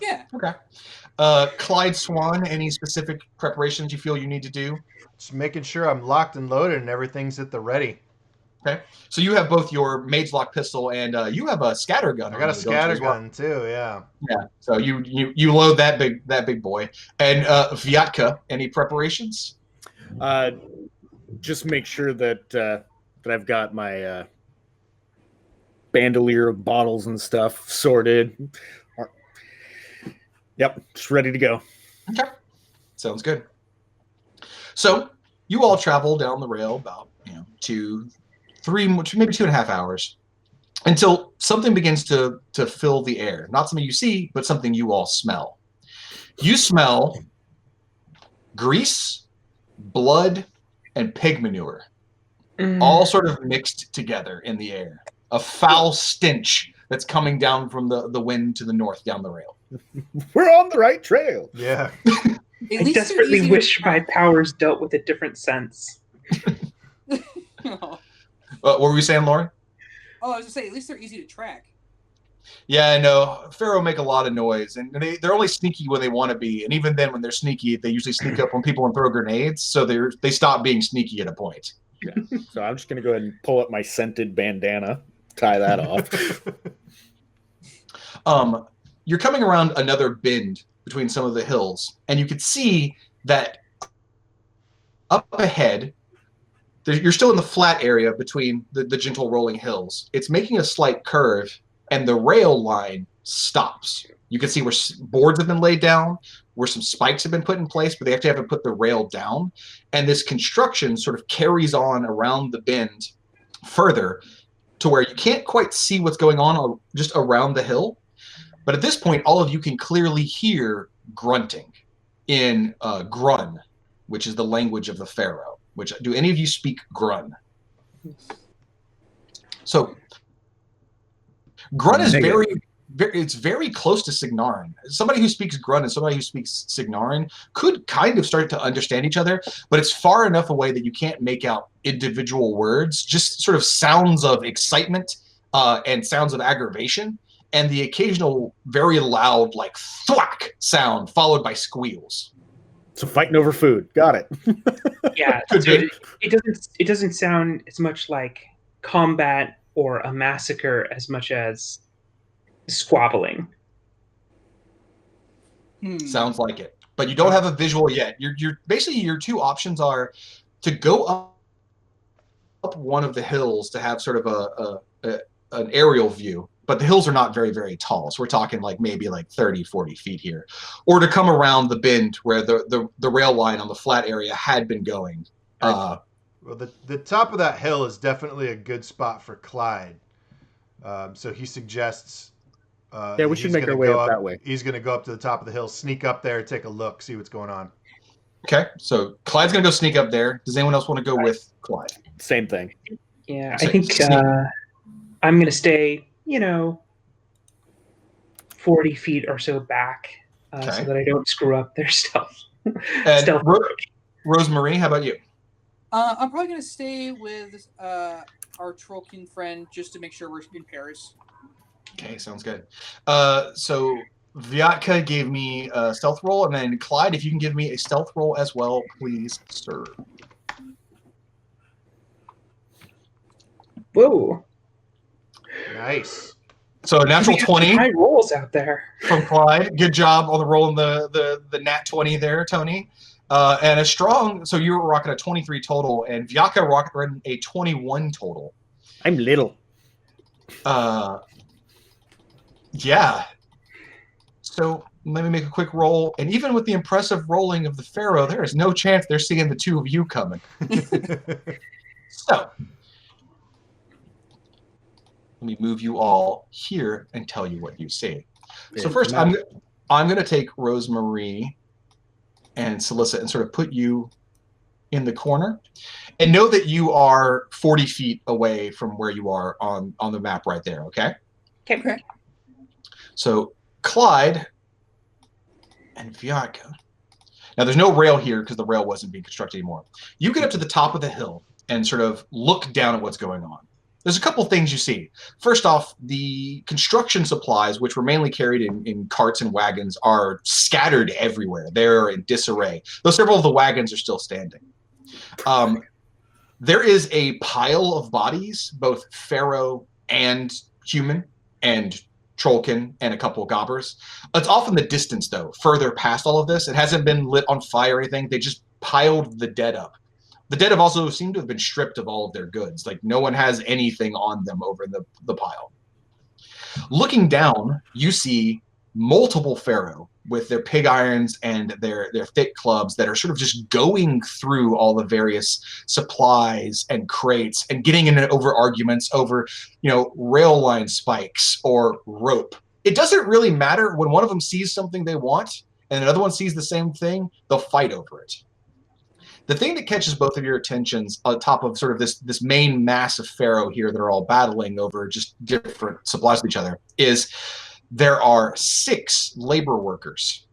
Yeah. Okay. Clyde, Swan, any specific preparations you feel you need to do? Just making sure I'm locked and loaded and everything's at the ready. Okay. So you have both your Mage Lock pistol and you have a scatter gun. I got a scatter gun too. Yeah. Yeah. So you load that big boy. And Vyatka, any preparations? Just make sure that I've got my bandolier of bottles and stuff sorted. Yep, just ready to go. Okay. Sounds good. So you all travel down the rail about 2, 3, maybe 2.5 hours until something begins to fill the air. Not something you see, but something you all smell. You smell grease, blood, and pig manure, all sort of mixed together in the air. A foul stench that's coming down from the wind to the north down the rail. We're on the right trail. Yeah. I desperately wish my powers dealt with a different sense. What were we saying, Loren? Oh, I was gonna say, at least they're easy to track. Yeah, I know. Pharaoh make a lot of noise, and they're only sneaky when they want to be. And even then, when they're sneaky, they usually sneak up on people and throw grenades. So they stop being sneaky at a point. Yeah. So I'm just gonna go ahead and pull up my scented bandana, tie that off. You're coming around another bend between some of the hills, and you can see that up ahead, you're still in the flat area between the gentle rolling hills. It's making a slight curve, and the rail line stops. You can see where boards have been laid down, where some spikes have been put in place, but they have to put the rail down. And this construction sort of carries on around the bend further to where you can't quite see what's going on just around the hill. But at this point, all of you can clearly hear grunting in Grun, which is the language of the Pharaoh. Do any of you speak Grun? So Grun is very close to Signaran. Somebody who speaks Grun and somebody who speaks Signaran could kind of start to understand each other, but it's far enough away that you can't make out individual words, just sort of sounds of excitement and sounds of aggravation, and the occasional very loud, like thwack sound followed by squeals. So fighting over food. Got it. Yeah, so it doesn't sound as much like combat or a massacre as much as squabbling. Sounds like it, but you don't have a visual yet. You're basically, your two options are to go up one of the hills to have sort of an aerial view, but the hills are not very, very tall. So we're talking maybe 30, 40 feet here, or to come around the bend where the rail line on the flat area had been going. Well, the top of that hill is definitely a good spot for Clyde. So he suggests. Yeah, we should make our way up that way. He's going to go up to the top of the hill, sneak up there, take a look, see what's going on. Okay, so Clyde's going to go sneak up there. Does anyone else want to go with Clyde? Same thing. Yeah, I think I'm going to stay, 40 feet or so back so that I don't screw up their stuff. And Rosemary, how about you? I'm probably going to stay with our Trollkin friend just to make sure we're in Paris. Okay, sounds good. So Vyatka gave me a stealth roll, and then Clyde, if you can give me a stealth roll as well, please, sir. Whoa. Nice. So natural We have 20 high rolls out there. from Clyde. Good job on the roll in the nat 20 there, Tony. And a strong, so you were rocking a 23 total, and Vyatka rocking a 21 total. I'm little. Yeah. So let me make a quick roll. And even with the impressive rolling of the Pharaoh, there is no chance they're seeing the two of you coming. So let me move you all here and tell you what you see. So first, I'm going to take Rosemary and Sollisa and sort of put you in the corner. And know that you are 40 feet away from where you are on the map right there, okay? Okay. So Clyde and Vyatka. Now there's no rail here because the rail wasn't being constructed anymore. You get up to the top of the hill and sort of look down at what's going on. There's a couple things you see. First off, the construction supplies, which were mainly carried in carts and wagons, are scattered everywhere. They're in disarray, though several of the wagons are still standing. There is a pile of bodies, both Pharaoh and human, and Trollkin, and a couple of Gobbers. It's off in the distance, though, further past all of this. It hasn't been lit on fire or anything. They just piled the dead up. The dead have also seemed to have been stripped of all of their goods. Like, no one has anything on them over the pile. Looking down, you see multiple Pharaoh with their pig irons and their thick clubs that are sort of just going through all the various supplies and crates and getting in over arguments over, rail line spikes or rope. It doesn't really matter. When one of them sees something they want and another one sees the same thing, they'll fight over it. The thing that catches both of your attentions on top of sort of this main mass of Pharaoh here that are all battling over just different supplies with each other is there are 6 labor workers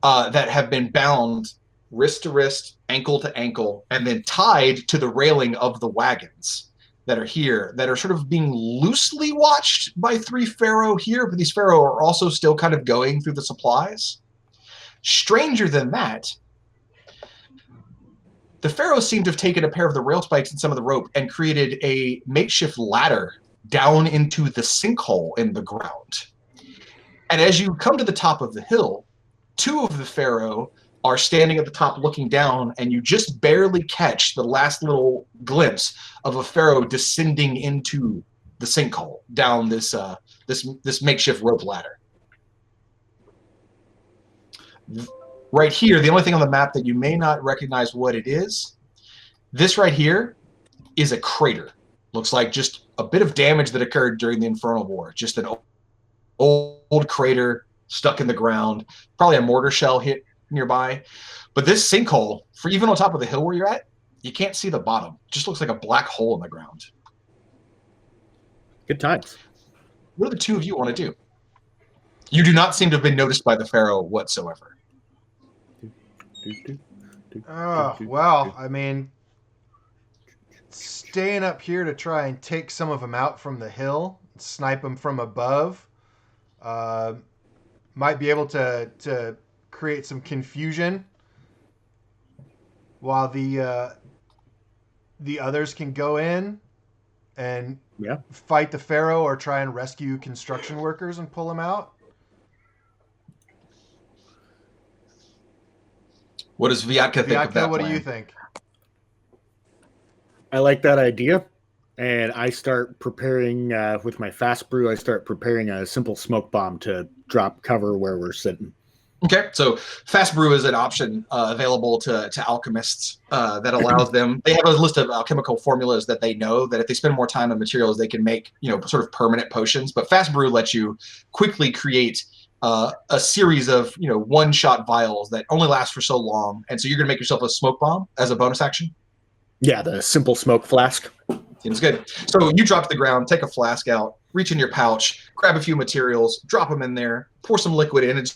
that have been bound wrist to wrist, ankle to ankle, and then tied to the railing of the wagons that are here, that are sort of being loosely watched by 3 Pharaoh here, but these Pharaoh are also still kind of going through the supplies. Stranger than that, the Pharaohs seem to have taken a pair of the rail spikes and some of the rope and created a makeshift ladder down into the sinkhole in the ground. And as you come to the top of the hill, 2 of the Pharaoh are standing at the top looking down, and you just barely catch the last little glimpse of a Pharaoh descending into the sinkhole down this makeshift rope ladder. Right here, the only thing on the map that you may not recognize what it is, this right here is a crater. Looks like just a bit of damage that occurred during the Infernal War. Just an old crater stuck in the ground, probably a mortar shell hit nearby. But this sinkhole, for even on top of the hill where you're at, you can't see the bottom. It just looks like a black hole in the ground. Good times. What do the 2 of you want to do? You do not seem to have been noticed by the Pharaoh whatsoever. Oh, well, I mean, staying up here to try and take some of them out from the hill, snipe them from above, might be able to create some confusion while the others can go in and fight the Pharaoh or try and rescue construction workers and pull them out. What does Vyatka think of that what plan? do you think? I like that idea, and I start preparing with my fast brew. I start preparing a simple smoke bomb to drop cover where we're sitting. Okay, so fast brew is an option available to alchemists that allows them. They have a list of alchemical formulas that they know that if they spend more time on materials, they can make sort of permanent potions. But fast brew lets you quickly create a series of one-shot vials that only last for so long, and so you're gonna make yourself a smoke bomb as a bonus action. Yeah, the simple smoke flask. Seems good. So you drop to the ground, take a flask out, reach in your pouch, grab a few materials, drop them in there, pour some liquid in, and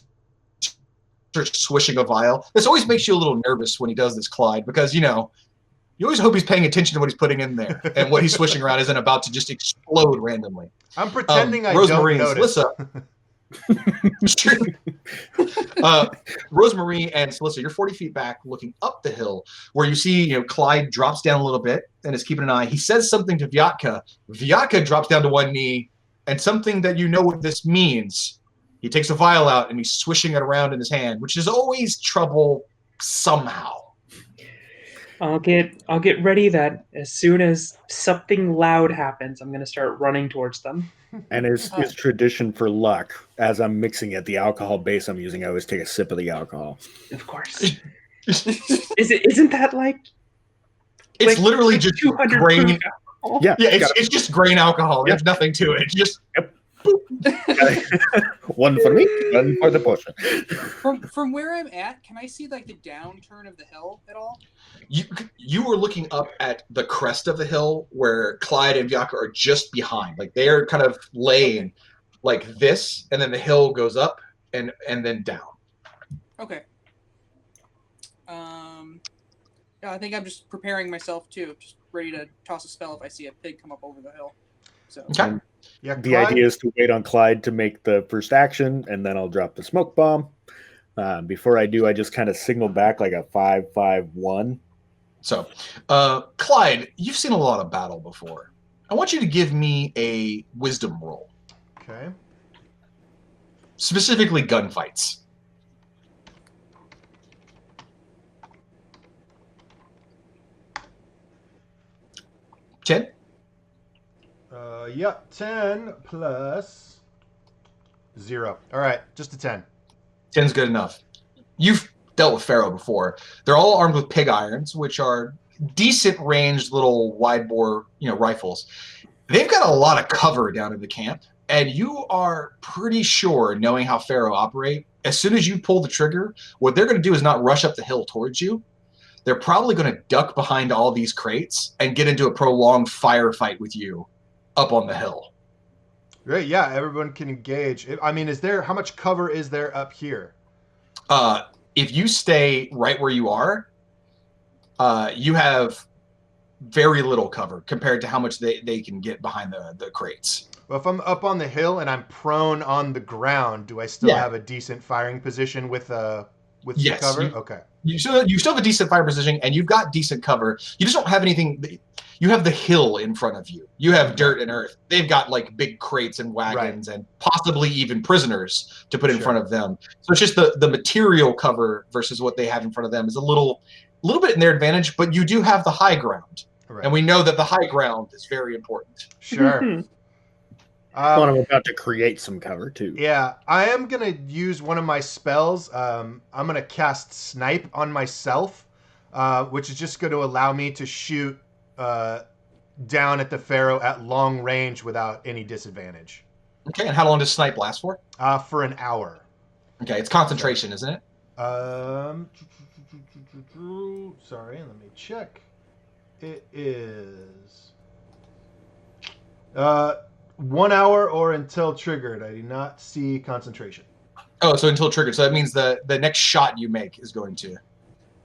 start swishing a vial. This always makes you a little nervous when he does this, Clyde, because you always hope he's paying attention to what he's putting in there, and what he's swishing around isn't about to just explode randomly. I'm pretending I Rosemary don't notice. And Sollisa, Rosemary and Sollisa, you're 40 feet back looking up the hill where you see, Clyde drops down a little bit and is keeping an eye. He says something to Vyatka. Vyatka drops down to one knee, and something that you know what this means. He takes a vial out and he's swishing it around in his hand, which is always trouble somehow. I'll get ready that as soon as something loud happens, I'm gonna start running towards them. And it's tradition for luck. As I'm mixing it, the alcohol base I'm using, I always take a sip of the alcohol. Of course. Isn't that like? It's literally just 200 grain. proof alcohol? Yeah, It's just grain alcohol. Yeah. There's nothing to it. Just one for me, one for the potion. From where I'm at, can I see like the downturn of the hill at all? You were looking up at the crest of the hill where Clyde and Vyatka are just behind. Like they're kind of laying like this, and then the hill goes up and then down. Okay. Yeah, I think I'm just preparing myself too, just ready to toss a spell if I see a pig come up over the hill. So. Okay. Yeah, The idea is to wait on Clyde to make the first action, and then I'll drop the smoke bomb. Before I do, I just kind of signal back like a 5-5-1. So, Clyde, you've seen a lot of battle before. I want you to give me a wisdom roll. Okay. Specifically gunfights. Ten? Yep, 10 plus 0. All right, just a 10. 10's good enough. You've dealt with Pharaoh before. They're all armed with pig irons, which are decent ranged little wide bore, rifles. They've got a lot of cover down in the camp, and you are pretty sure, knowing how Pharaoh operate, as soon as you pull the trigger, what they're going to do is not rush up the hill towards you. They're probably going to duck behind all these crates and get into a prolonged firefight with you up on the hill. Great, yeah, everyone can engage. I mean, how much cover is there up here? If you stay right where you are, you have very little cover compared to how much they can get behind the crates. Well, if I'm up on the hill and I'm prone on the ground, do I still have a decent firing position with yes, the cover? Okay. You still have a decent fire position, and you've got decent cover. You just don't have anything. You have the hill in front of you. You have dirt and earth. They've got like big crates and wagons and possibly even prisoners to put in front of them. So it's just the material cover versus what they have in front of them is a little bit in their advantage, but you do have the high ground. Right. And we know that the high ground is very important. Sure. I'm about to create some cover too. Yeah, I am going to use one of my spells. I'm going to cast Snipe on myself, which is just going to allow me to shoot down at the Pharaoh at long range without any disadvantage. Okay, and how long does Snipe last for? For an hour. Okay, it's concentration, isn't it? Sorry, let me check. It is 1 hour or until triggered. I do not see concentration. Oh, so until triggered. So that means the next shot you make is going to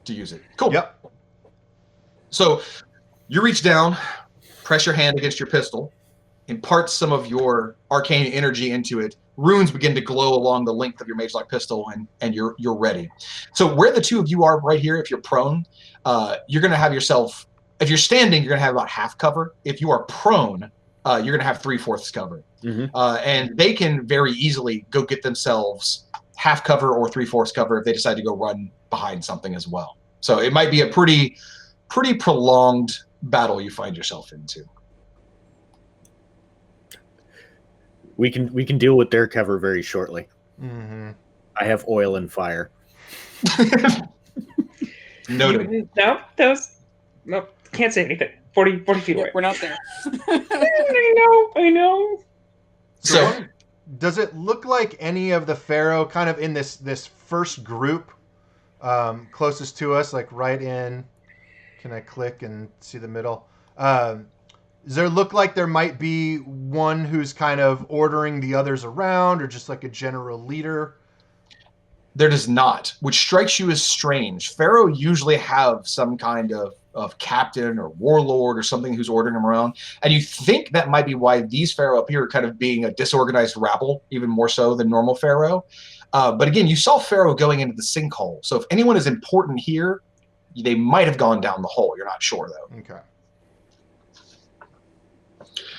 use it. Cool. Yep. So you reach down, press your hand against your pistol, impart some of your arcane energy into it. Runes begin to glow along the length of your mage-lock pistol, and you're ready. So where the two of you are right here, if you're prone, you're going to have yourself. If you're standing, you're going to have about half cover. If you are prone, you're going to have 3/4 cover. Mm-hmm. And they can very easily go get themselves half cover or 3/4 cover if they decide to go run behind something as well. So it might be a pretty prolonged battle you find yourself into. We can deal with their cover very shortly. Mm-hmm. I have oil and fire. Noted. No, can't say anything. 40 feet away. We're not there. I know. So does it look like any of the Pharaoh kind of in this first group closest to us, like right in? Can I click and see the middle? Does there look like there might be one who's kind of ordering the others around, or just like a general leader? There does not, which strikes you as strange. Pharaoh usually have some kind of of captain or warlord or something who's ordering them around. And you think that might be why these pharaoh up here are kind of being a disorganized rabble, even more so than normal pharaoh. But again, you saw pharaoh going into the sinkhole. So if anyone is important here, they might have gone down the hole. You're not sure, though. Okay.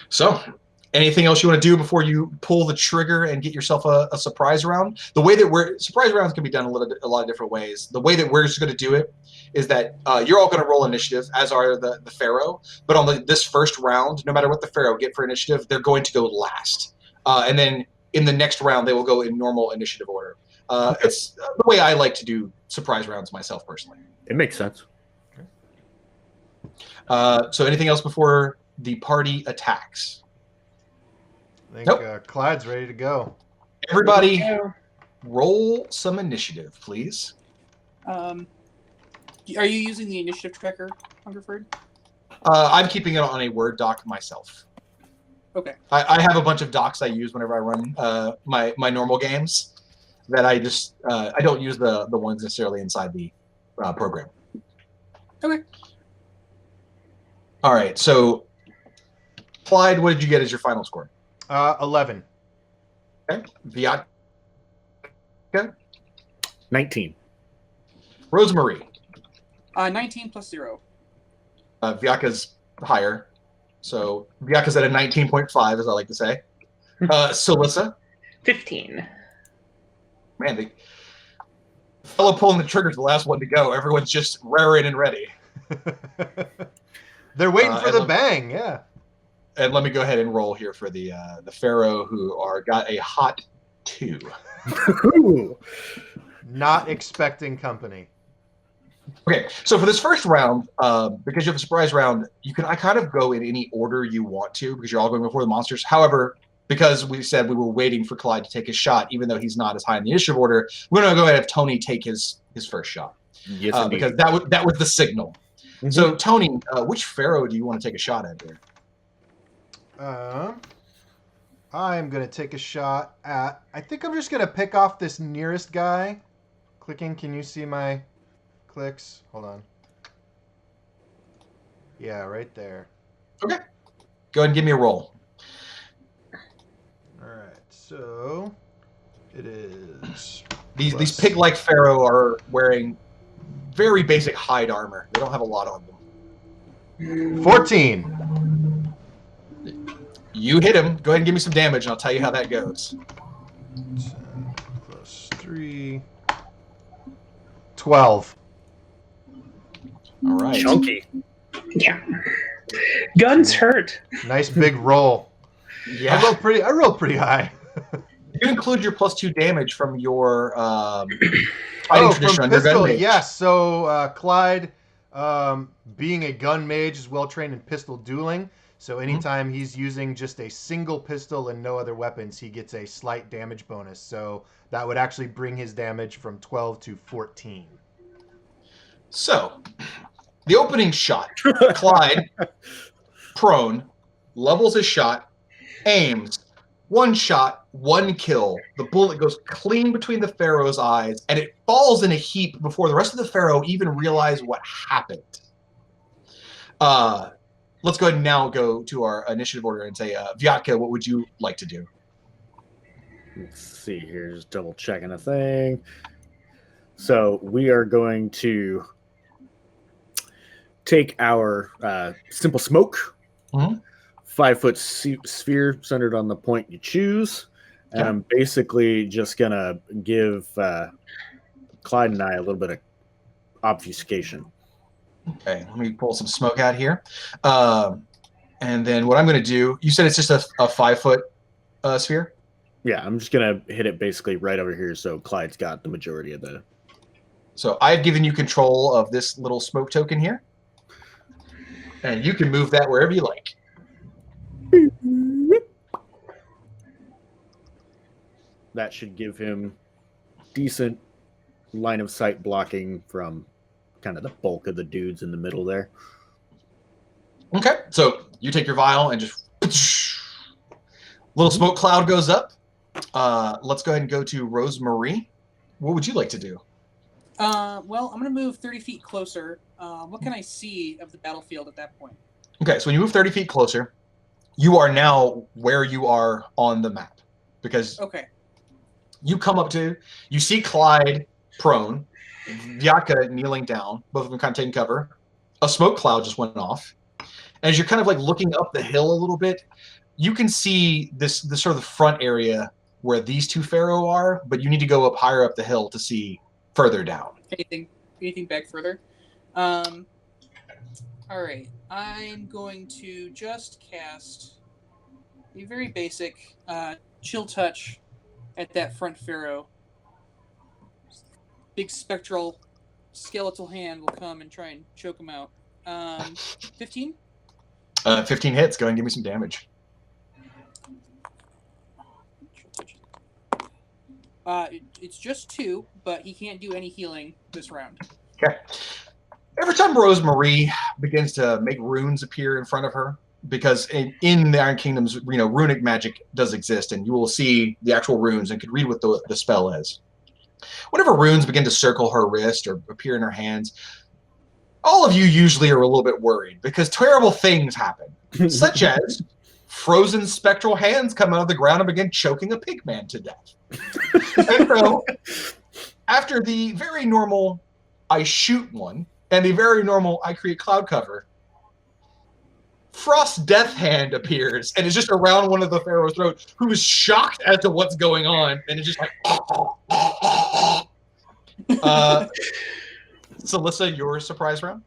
So anything else you want to do before you pull the trigger and get yourself a surprise round? The way that surprise rounds can be done a lot of different ways. The way that we're just going to do it is that you're all going to roll initiative, as are the pharaoh. But on this first round, no matter what the pharaoh get for initiative, they're going to go last. And then in the next round, they will go in normal initiative order. It's the way I like to do surprise rounds myself personally. It makes sense. So anything else before the party attacks? I think Nope. Clyde's ready to go. Everybody, roll some initiative, please. Are you using the initiative tracker, Hungerford? I'm keeping it on a Word doc myself. Okay. I have a bunch of docs I use whenever I run my normal games that I just I don't use the ones necessarily inside the program. Okay. All right. So, Clyde, what did you get as your final score? 11. Okay. Vyatka, 19. Rosemary. 19 plus 0. Vyatka's higher. So Vyatka's at a 19.5, as I like to say. Sollisa. 15. Man, the fellow pulling the trigger's the last one to go. Everyone's just raring and ready. They're waiting for the bang, yeah. And let me go ahead and roll here for the pharaoh, who got a hot 2. Not expecting company. Okay, so for this first round, because you have a surprise round, I kind of go in any order you want to, because you're all going before the monsters. However, because we said we were waiting for Clyde to take his shot, even though he's not as high in the initiative order, we're going to go ahead and have Tony take his first shot. Yes, because that was the signal. Mm-hmm. So, Tony, which pharaoh do you want to take a shot at here? I'm going to take a shot at... I think I'm just going to pick off this nearest guy. Clicking, can you see my clicks? Hold on. Yeah, right there. Okay. Go ahead and give me a roll. All right, so it is... These pig-like pharaoh are wearing very basic hide armor. They don't have a lot on them. 14. You hit him. Go ahead and give me some damage, and I'll tell you how that goes. 10 plus 3. 12. All right. Chunky. Yeah. Guns hurt. Nice big roll. Yeah. I rolled pretty high. You include your +2 damage from your fighting tradition under gun mage. Yes, so Clyde, being a gun mage, is well trained in pistol dueling. So anytime he's using just a single pistol and no other weapons, he gets a slight damage bonus. So that would actually bring his damage from 12 to 14. So, the opening shot, Clyde, prone, levels his shot, aims, one shot, one kill. The bullet goes clean between the pharaoh's eyes, and it falls in a heap before the rest of the pharaoh even realize what happened. Let's go ahead and now go to our initiative order and say, Vyatka, what would you like to do? Let's see here, just double checking a thing. So we are going to take our simple smoke, 5-foot sphere centered on the point you choose, and I'm basically just gonna give Clyde and I a little bit of obfuscation. Okay, let me pull some smoke out here. And then what I'm going to do, you said it's just a 5-foot sphere? Yeah, I'm just going to hit it basically right over here, so Clyde's got the majority of the... So I've given you control of this little smoke token here. And you can move that wherever you like. That should give him decent line of sight blocking from kind of the bulk of the dudes in the middle there. Okay, so you take your vial and just little smoke cloud goes up. Let's go ahead and go to Rosemary. What would you like to do? Well, I'm going to move 30 feet closer. What can I see of the battlefield at that point? Okay, so when you move 30 feet closer, you are now where you are on the map. Because you come up to, you see Clyde prone, Vyatka kneeling down, both of them kind of taking cover. A smoke cloud just went off. As you're kind of like looking up the hill a little bit, you can see this sort of the front area where these two Pharaoh are, but you need to go up higher up the hill to see further down. Anything back further? All right, I'm going to just cast a very basic chill touch at that front Pharaoh. Big spectral skeletal hand will come and try and choke him out. 15? 15 hits. Go ahead and give me some damage. It's just 2, but he can't do any healing this round. Okay. Every time Rosemarie begins to make runes appear in front of her, because in the Iron Kingdoms, runic magic does exist, and you will see the actual runes and could read what the spell is. Whenever runes begin to circle her wrist or appear in her hands, all of you usually are a little bit worried because terrible things happen, such as frozen spectral hands come out of the ground and begin choking a pig man to death. And so, after the very normal I shoot one and the very normal I create cloud cover, Frost Death Hand appears and is just around one of the Pharaoh's throat, who is shocked as to what's going on, and is just like, Sollisa, your surprise round?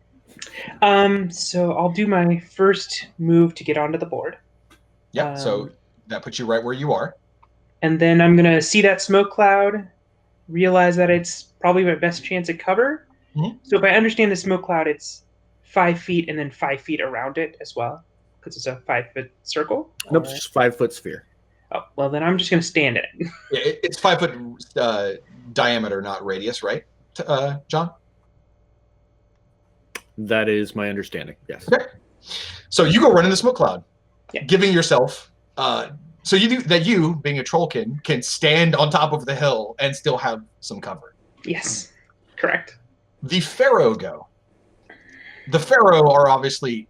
So I'll do my first move to get onto the board. Yeah, so that puts you right where you are. And then I'm going to see that smoke cloud, realize that it's probably my best chance at cover. Mm-hmm. So if I understand the smoke cloud, it's 5 feet and then 5 feet around it as well, because it's a 5-foot circle. Nope, it's just 5-foot sphere. Oh, well, then I'm just going to stand in it. Yeah, it's 5-foot diameter, not radius, right, John? That is my understanding, yes. Okay. So you go run in the smoke cloud, giving yourself... so you, being a trollkin, can stand on top of the hill and still have some cover. Yes, correct. The Pharaoh go. The Pharaoh are obviously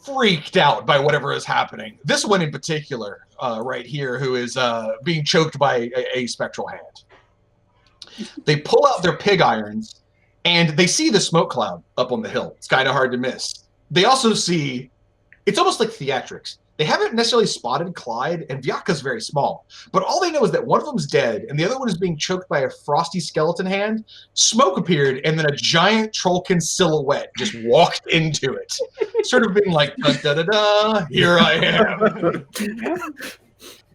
freaked out by whatever is happening. This one in particular, right here, who is being choked by a spectral hand. They pull out their pig irons, and they see the smoke cloud up on the hill. It's kind of hard to miss. They also see, it's almost like theatrics. They haven't necessarily spotted Clyde, and Vyatka's very small. But all they know is that one of them's dead, and the other one is being choked by a frosty skeleton hand. Smoke appeared, and then a giant trollkin silhouette just walked into it. Sort of being like, da-da-da-da, here I am.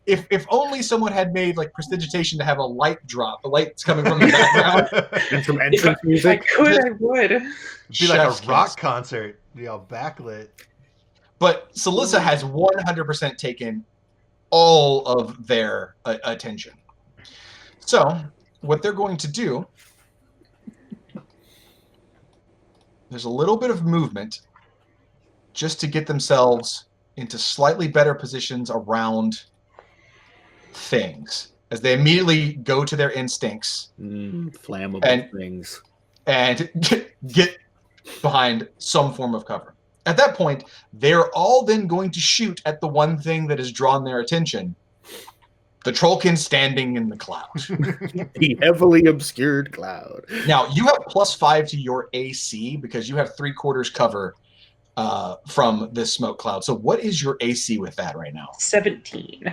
If only someone had made like prestidigitation to have a light drop. The light's coming from the background. And some entrance music. I would. It'd be like a rock concert. Be all backlit. But Sollisa has 100% taken all of their attention. So what they're going to do, there's a little bit of movement just to get themselves into slightly better positions around things as they immediately go to their instincts. Flammable things. And get behind some form of cover. At that point, they're all then going to shoot at the one thing that has drawn their attention. The trollkin standing in the cloud. The heavily obscured cloud. Now, you have +5 to your AC because you have 3/4 cover from this smoke cloud. So what is your AC with that right now? 17.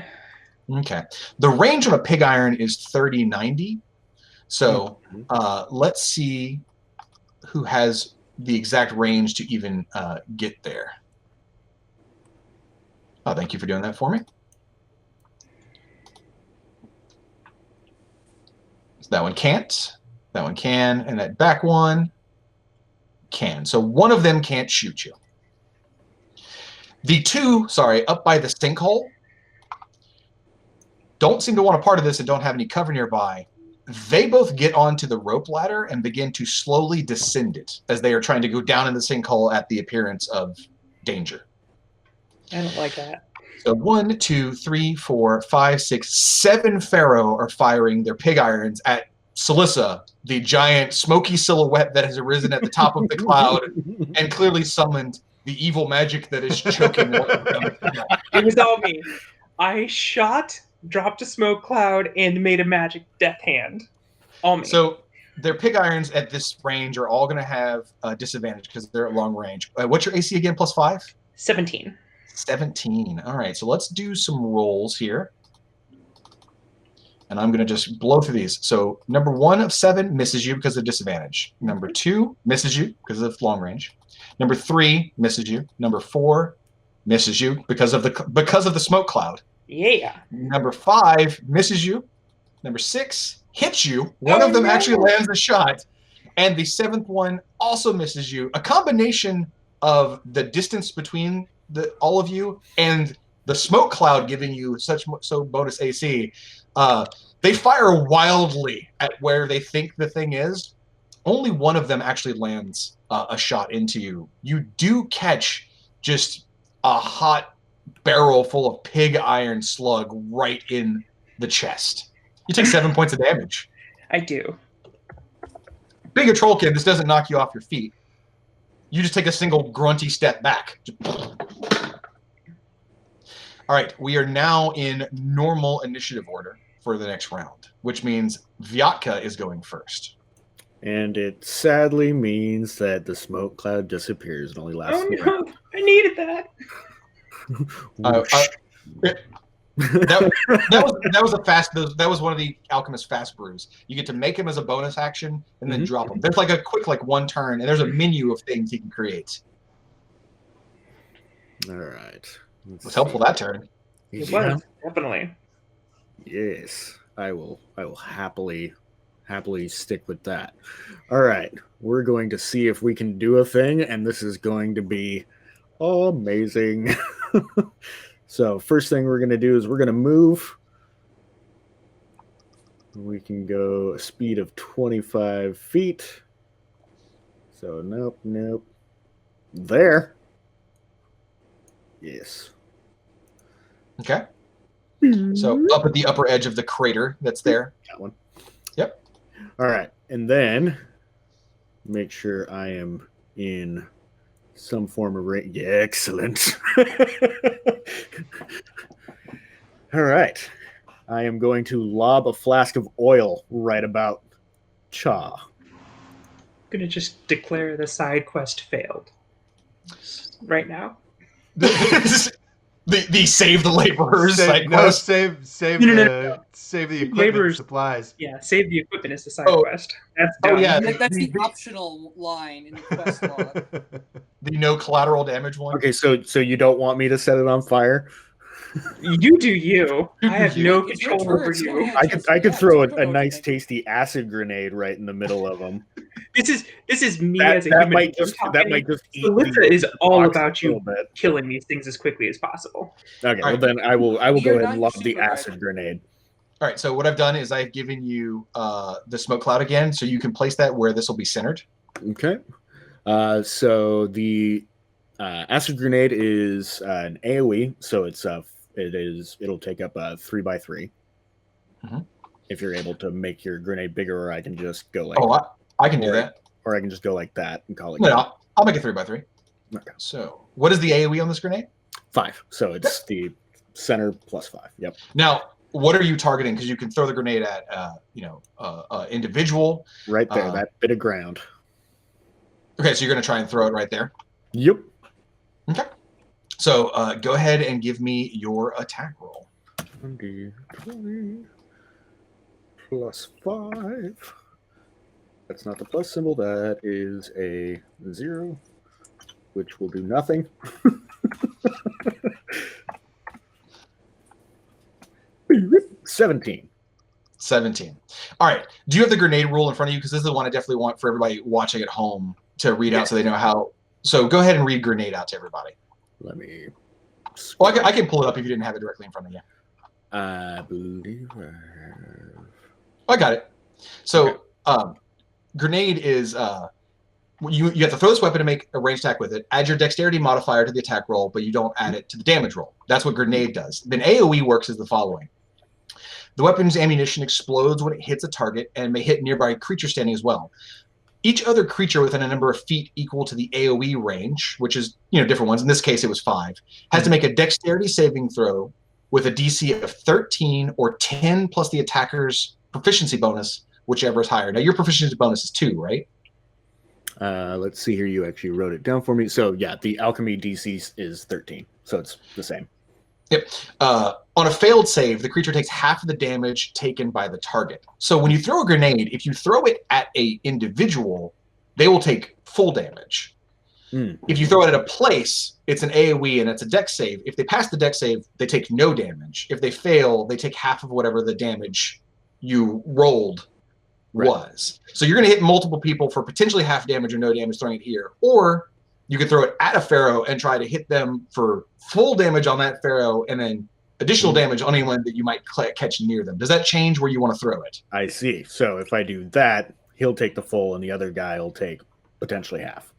Okay. The range of a pig iron is 30-90. So let's see who has the exact range to even get there. Oh, thank you for doing that for me. So that one can't. That one can. And that back one can. So one of them can't shoot you. The two, up by the sinkhole, don't seem to want a part of this and don't have any cover nearby. They both get onto the rope ladder and begin to slowly descend it as they are trying to go down in the sinkhole at the appearance of danger. I don't like that. So 1, 2, 3, 4, 5, 6, 7 Pharaoh are firing their pig irons at Sollisa, the giant smoky silhouette that has arisen at the top of the cloud and clearly summoned the evil magic that is choking one of them. It was all me. I shot, dropped a smoke cloud, and made a magic death hand. All me. So their pig irons at this range are all going to have a disadvantage because they're at long range. What's your AC again? +5? 17. 17. All right, so let's do some rolls here. And I'm going to just blow through these. So number 1 of 7 misses you because of disadvantage. Number 2 misses you because of long range. Number 3 misses you. Number 4 misses you because of the smoke cloud. Yeah. Number 5 misses you. Number 6 hits you. One of them actually lands a shot. And the 7th one also misses you. A combination of the distance between all of you and the smoke cloud giving you so bonus AC. They fire wildly at where they think the thing is. Only one of them actually lands a shot into you. You do catch just a hot barrel full of pig iron slug right in the chest. You take 7 points of damage. I do. Being a trollkin, this doesn't knock you off your feet. You just take a single grunty step back. All right, we are now in normal initiative order for the next round, which means Vyatka is going first. And it sadly means that the smoke cloud disappears and only lasts. Oh no! I needed that. That was a fast. That was one of the Alchemist fast brews. You get to make him as a bonus action and then drop him. There's like a quick one turn, and there's a menu of things he can create. All right. It was helpful that turn. It was definitely. Yes, I will happily stick with that. All right, we're going to see if we can do a thing, and this is going to be amazing. So first thing we're going to do is we're going to move. We can go a speed of 25 feet. So nope. There. Yes. Okay. So up at the upper edge of the crater that's there. That one. Yep. All right. And then make sure I am in some form of range. Yeah, excellent. All right. I am going to lob a flask of oil right about Cha. I'm gonna just declare the side quest failed. Right now. The save the laborers side No, quest. save No. save the equipment Laborers. supplies. Yeah, save the equipment is the side quest. That's Oh, done. yeah. That's the optional line in the quest log. The no collateral damage one. Okay, so you don't want me to set it on fire? You do you. You I have do no It's your control turn, over so you. yeah. I could throw it's a your nice, turn. tasty acid grenade right in the middle of them. This is me That, as a that human. might being just talking. eat Sollisa the is all box about a little you bit. killing these things as quickly as possible. Okay, All well right. then I will We go are ahead not and your lob the super acid driver. grenade. All right. So what I've done is I've given you the smoke cloud again, so you can place that where this will be centered. Okay. So the acid grenade is an AoE, so it'll take up a 3x3. Mhm. If you're able to make your grenade bigger, or I can just go like I can do that. or I can just go like that and call it No, I'll make it 3x3. Okay. So what is the AoE on this grenade? 5. So it's the center plus 5. Yep. Now, what are you targeting? Because you can throw the grenade at individual. Right there, that bit of ground. Okay, so you're going to try and throw it right there. Yep. Okay. So go ahead and give me your attack roll. 20 plus 5. That's not the plus symbol. That is a 0, which will do nothing. 17. 17. All right. Do you have the grenade rule in front of you? Because this is the one I definitely want for everybody watching at home to read out so they know how. So go ahead and read grenade out to everybody. Let me. Well, I can pull it up if you didn't have it directly in front of you. I believe I have. I got it. So grenade is you have to throw this weapon to make a ranged attack with it. Add your dexterity modifier to the attack roll, but you don't add it to the damage roll. That's what grenade does. Then AoE works as the following. The weapon's ammunition explodes when it hits a target and may hit nearby creature standing as well. Each other creature within a number of feet equal to the AoE range, which is, different ones. In this case, it was 5, has to make a dexterity saving throw with a DC of 13 or 10 plus the attacker's proficiency bonus, whichever is higher. Now, your proficiency bonus is 2, right? Let's see here. You actually wrote it down for me. So yeah, the alchemy DC is 13. So it's the same. Yep. On a failed save, the creature takes half of the damage taken by the target. So when you throw a grenade, if you throw it at an individual, they will take full damage. If you throw it at a place, it's an AoE and it's a dex save. If they pass the dex save, they take no damage. If they fail, they take half of whatever the damage you rolled was. So you're going to hit multiple people for potentially half damage or no damage throwing it here. Or you could throw it at a pharaoh and try to hit them for full damage on that pharaoh and then additional damage on anyone that you might catch near them. Does that change where you want to throw it? I see. So if I do that, he'll take the full and the other guy will take potentially half.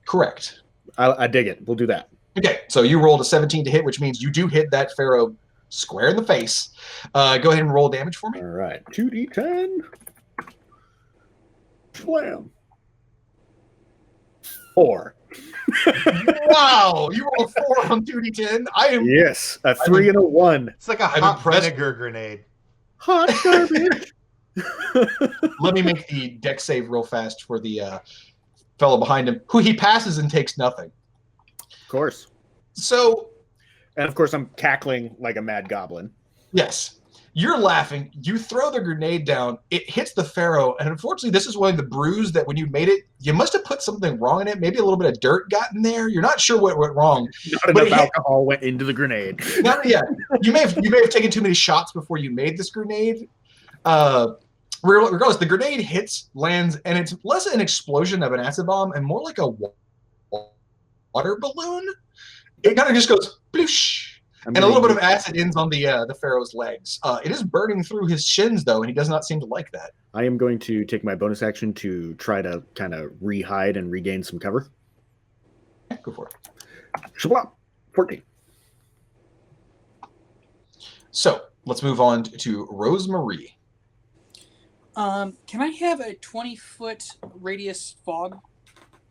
Correct. I dig it. We'll do that. Okay, so you rolled a 17 to hit, which means you do hit that pharaoh square in the face. Go ahead and roll damage for me. All right. 2d10. Slam. 4. Wow, you rolled 4 on 2d10. Yes, a 3 and a 1. It's like a hot vinegar grenade. Hot garbage. Let me make the dex save real fast for the fellow behind him, who he passes and takes nothing. Of course. So, and of course, I'm cackling like a mad goblin. Yes. You're laughing. You throw the grenade down. It hits the pharaoh. And unfortunately, this is one of the bruise that when you made it, you must have put something wrong in it. Maybe a little bit of dirt got in there. You're not sure what went wrong. Not enough alcohol went into the grenade. You may have taken too many shots before you made this grenade. Regardless, the grenade hits, lands, and it's less an explosion of an acid bomb and more like a water balloon. It kind of just goes bloosh. And a little bit of acid ends on the pharaoh's legs. It is burning through his shins, though, and he does not seem to like that. I am going to take my bonus action to try to kind of re-hide and regain some cover. Go for it. Shabla, 14. So let's move on to Rosemarie. Can I have a 20-foot radius fog?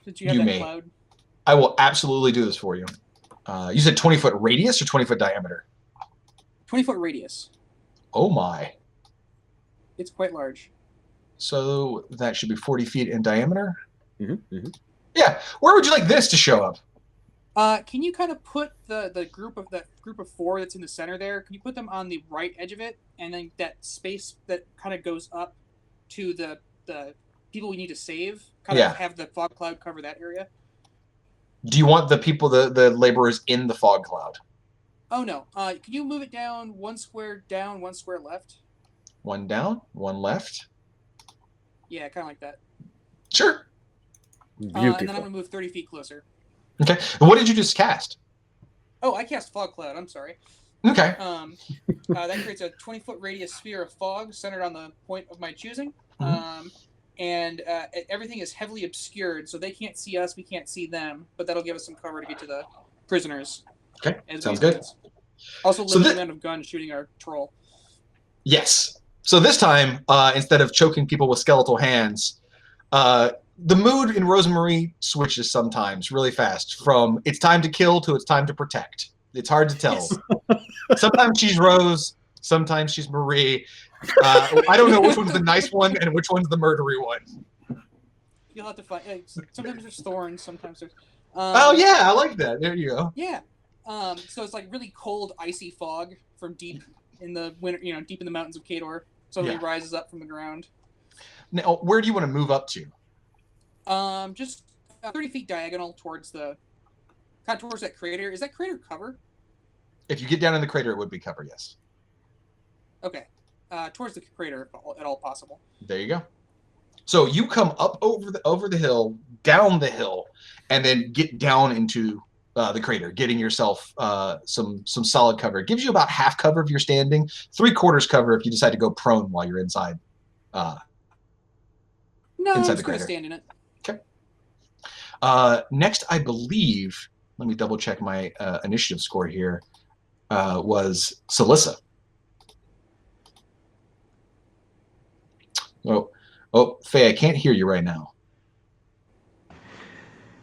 Since you have that cloud. I will absolutely do this for you. You said 20-foot radius or 20-foot diameter? 20-foot radius. Oh my. It's quite large. So that should be 40 feet in diameter? Mm-hmm, mm-hmm. Yeah. Where would you like this to show up? Can you kind of put the group of 4 that's in the center there, can you put them on the right edge of it? And then that space that kind of goes up to the people we need to save, kind of have the fog cloud cover that area? Do you want the people, the laborers in the fog cloud? Oh, no. Can you move it down, 1 square down, 1 square left? 1 down, 1 left? Yeah, kind of like that. Sure. And then I'm going to move 30 feet closer. Okay. What did you just cast? Oh, I cast fog cloud. I'm sorry. Okay. That creates a 20-foot radius sphere of fog centered on the point of my choosing. Mm-hmm. And everything is heavily obscured, so they can't see us, we can't see them, but that'll give us some cover to get to the prisoners. Okay, sounds good. Also, limited amount of guns shooting our troll. Yes. So this time, instead of choking people with skeletal hands, the mood in Rosemarie switches sometimes really fast from it's time to kill to it's time to protect. It's hard to tell. Yes. Sometimes she's Rose, sometimes she's Marie. I don't know which one's the nice one and which one's the murdery one. You'll have to find. Sometimes there's thorns. Sometimes there's. Oh yeah, I like that. There you go. Yeah. So it's like really cold, icy fog from deep in the winter. Deep in the mountains of Kador. Suddenly rises up from the ground. Now, where do you want to move up to? Just 30 feet diagonal towards that crater. Is that crater cover? If you get down in the crater, it would be cover. Yes. Okay. Towards the crater, if at all possible. There you go. So you come up over the hill, down the hill, and then get down into the crater, getting yourself some solid cover. It gives you about half cover if you're standing, 3/4 cover if you decide to go prone while you're inside. No, inside I'm the crater. Stand in it. Okay. Next, I believe. Let me double check my initiative score here. Was Sollisa. Oh, Faye, I can't hear you right now.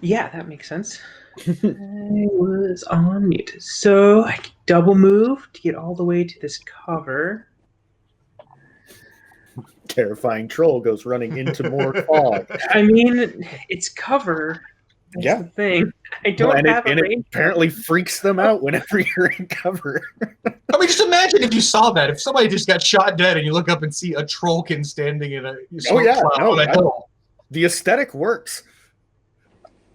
Yeah, that makes sense. I was on mute. So I can double move to get all the way to this cover. Terrifying troll goes running into more fog. I mean, it's cover. That's Yeah. the thing. I Well, don't and have a it range. apparently freaks them out whenever you're in cover. I mean, just imagine if you saw that. If somebody just got shot dead and you look up and see a trollkin standing in a smoke cloud on a hill. The aesthetic works.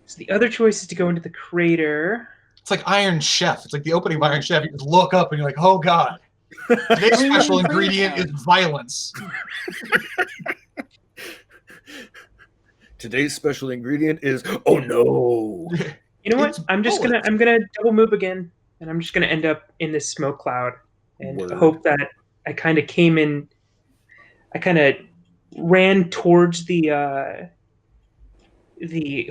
So the other choice is to go into the crater. It's like Iron Chef. It's like the opening of Iron Chef. You just look up and you're like, oh, God. Today's special ingredient is violence. Today's special ingredient is, oh, no. You know what? I'm gonna double move again, and I'm just gonna end up in this smoke cloud and hope that I kind of came in. I kind of ran towards the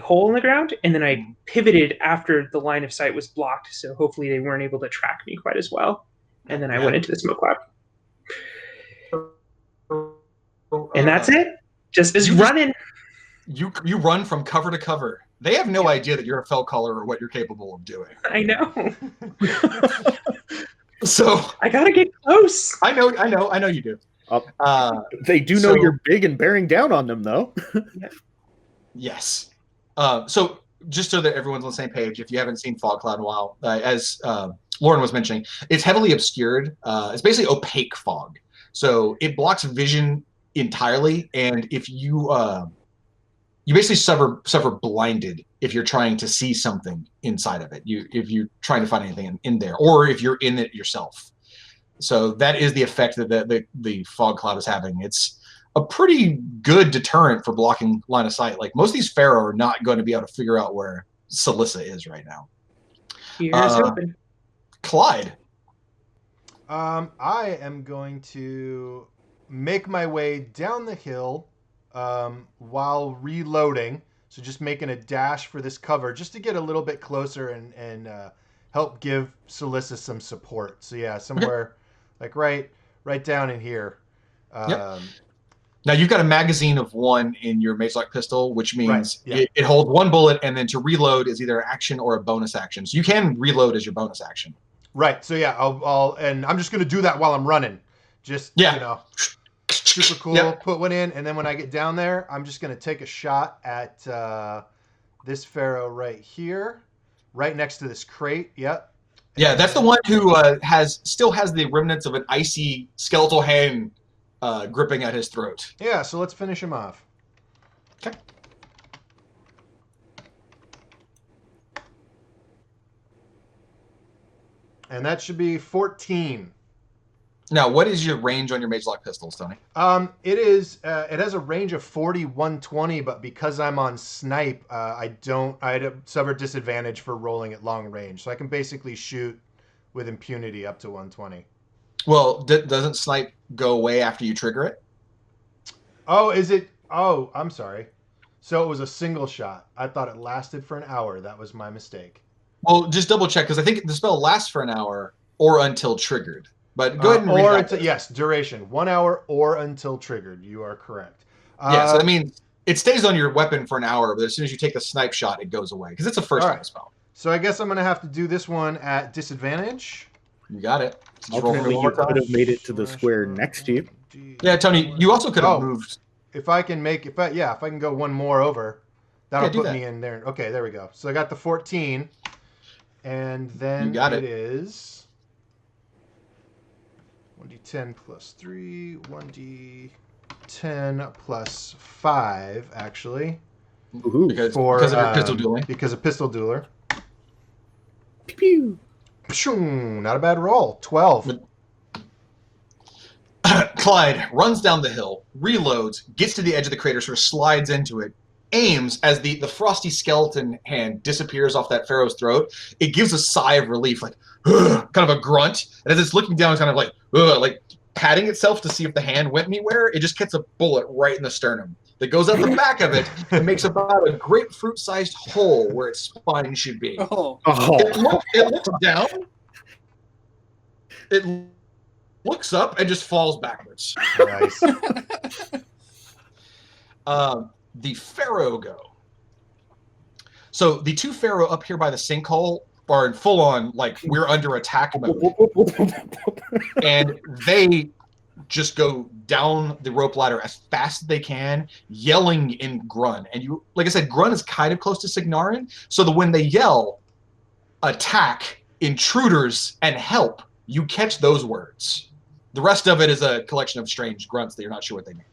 hole in the ground, and then I pivoted after the line of sight was blocked. So hopefully they weren't able to track me quite as well. And then I went into the smoke cloud, and that's it. Just running. You run from cover to cover. They have no idea that you're a Fellcaller or what you're capable of doing. I know. So I gotta get close. I know you do. They do know you're big and bearing down on them, though. Yes. So just so that everyone's on the same page, if you haven't seen Fog Cloud in a while, as Loren was mentioning, it's heavily obscured. It's basically opaque fog. So it blocks vision entirely, and if you basically suffer blinded if you're trying to see something inside of it. If you're trying to find anything in there, or if you're in it yourself. So that is the effect that the fog cloud is having. It's a pretty good deterrent for blocking line of sight. Like, most of these Pharaoh are not going to be able to figure out where Sollisa is right now. Here's hoping. Clyde. I am going to make my way down the hill while reloading. So just making a dash for this cover just to get a little bit closer and help give Sollisa some support. So yeah, somewhere like right down in here. Yep. Now you've got a magazine of 1 in your Mage-Lock pistol, which means it holds 1 bullet, and then to reload is either an action or a bonus action. So you can reload as your bonus action. Right. So yeah, I'll and I'm just gonna do that while I'm running. Just super cool. Yep. Put 1 in, and then when I get down there, I'm just gonna take a shot at this Pharaoh right here, right next to this crate. Yep. Yeah, that's the one who still has the remnants of an icy skeletal hand gripping at his throat. Yeah, so let's finish him off. Okay. And that should be 14. Now, what is your range on your Mage-Lock pistols, Tony? It is. It has a range of 40, 120, but because I'm on snipe, I suffer disadvantage for rolling at long range. So I can basically shoot with impunity up to 120. Well, doesn't snipe go away after you trigger it? Oh, is it? Oh, I'm sorry. So it was a single shot. I thought it lasted for an hour. That was my mistake. Well, just double check, because I think the spell lasts for an hour or until triggered. But go ahead and read that. Yes, duration 1 hour or until triggered. You are correct. Yeah, so that means it stays on your weapon for an hour, but as soon as you take the snipe shot, it goes away because it's a first level spell. So I guess I'm going to have to do this one at disadvantage. You got it. Ultimately, you could have made it to the square next to you. Yeah, Tony, you also could have moved. If I can go 1 more over, that'll put me in there. Okay, there we go. So I got the 14, and then it is 1d10 plus 3, 1d10 plus 5, actually. Because of your pistol dueling. Because of pistol dueler. Pew. Not a bad roll. 12. Clyde runs down the hill, reloads, gets to the edge of the crater, sort of slides into it, aims as the frosty skeleton hand disappears off that Pharaoh's throat. It gives a sigh of relief, like kind of a grunt, and as it's looking down, it's kind of like patting itself to see if the hand went anywhere. It just gets a bullet right in the sternum that goes out the back of it and makes about a grapefruit-sized hole where its spine should be. It looks down. It looks up and just falls backwards. Nice. The Pharaoh go. So the two Pharaoh up here by the sinkhole are in full on, like, we're under attack mode. And they just go down the rope ladder as fast as they can, yelling in Grun. And you, like I said, Grun is kind of close to Signarin, so that when they yell, attack, intruders, and help, you catch those words. The rest of it is a collection of strange grunts that you're not sure what they mean.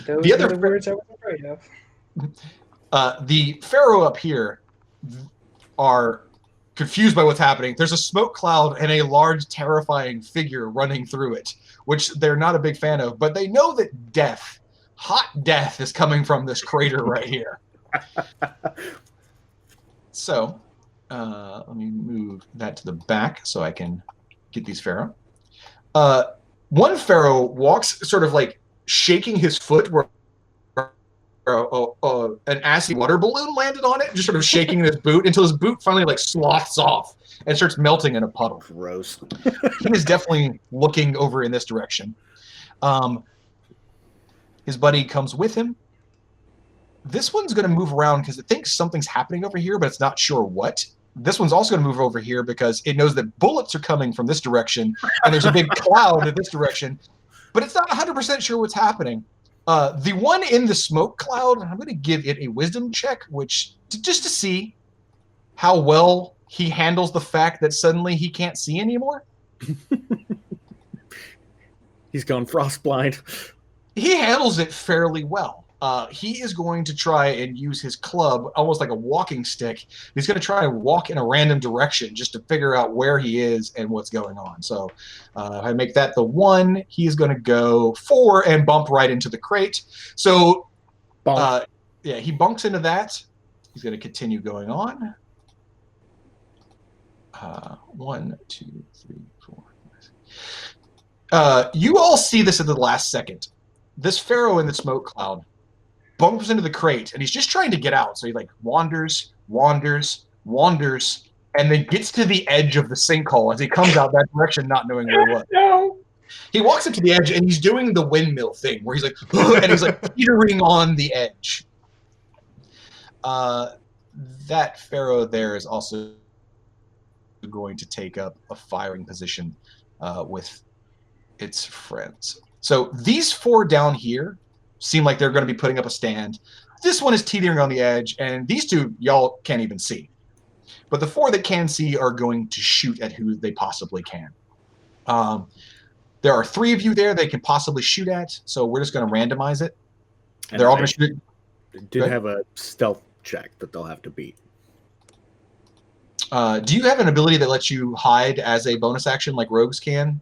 Those are the words I was afraid of. The Pharaoh up here are confused by what's happening. There's a smoke cloud and a large, terrifying figure running through it, which they're not a big fan of, but they know that death, hot death, is coming from this crater right here. So, let me move that to the back so I can get these Pharaoh. One Pharaoh walks sort of like shaking his foot where an acid water balloon landed on it, just sort of shaking his boot until his boot finally like sloughs off and starts melting in a puddle. Gross. He is definitely looking over in this direction. His buddy comes with him. This one's going to move around because it thinks something's happening over here, but it's not sure what. This one's also going to move over here because it knows that bullets are coming from this direction, and there's a big cloud in this direction, but it's not 100% sure what's happening. The one in the smoke cloud, I'm going to give it a wisdom check, just to see how well he handles the fact that suddenly he can't see anymore. He's gone frostblind. He handles it fairly well. He is going to try and use his club almost like a walking stick. He's going to try and walk in a random direction just to figure out where he is and what's going on. So I make that the 1. He's going to go 4 and bump right into the crate. So yeah, he bunks into that. He's going to continue going on. 1, 2, 3, 4. You all see this at the last second. This Pharaoh in the smoke cloud bumps into the crate, and he's just trying to get out. So he like wanders, and then gets to the edge of the sinkhole as he comes out that direction, not knowing where he was. No. He walks up to the edge, and he's doing the windmill thing, where he's like, and he's like teetering on the edge. That Pharaoh there is also going to take up a firing position with its friends. So these 4 down here seem like they're going to be putting up a stand. This one is teetering on the edge, and these 2 y'all can't even see. But the 4 that can see are going to shoot at who they possibly can. There are 3 of you there they can possibly shoot at, so we're just going to randomize it. And they're all going to shoot. They did have a stealth check that they'll have to beat. Do you have an ability that lets you hide as a bonus action like rogues can?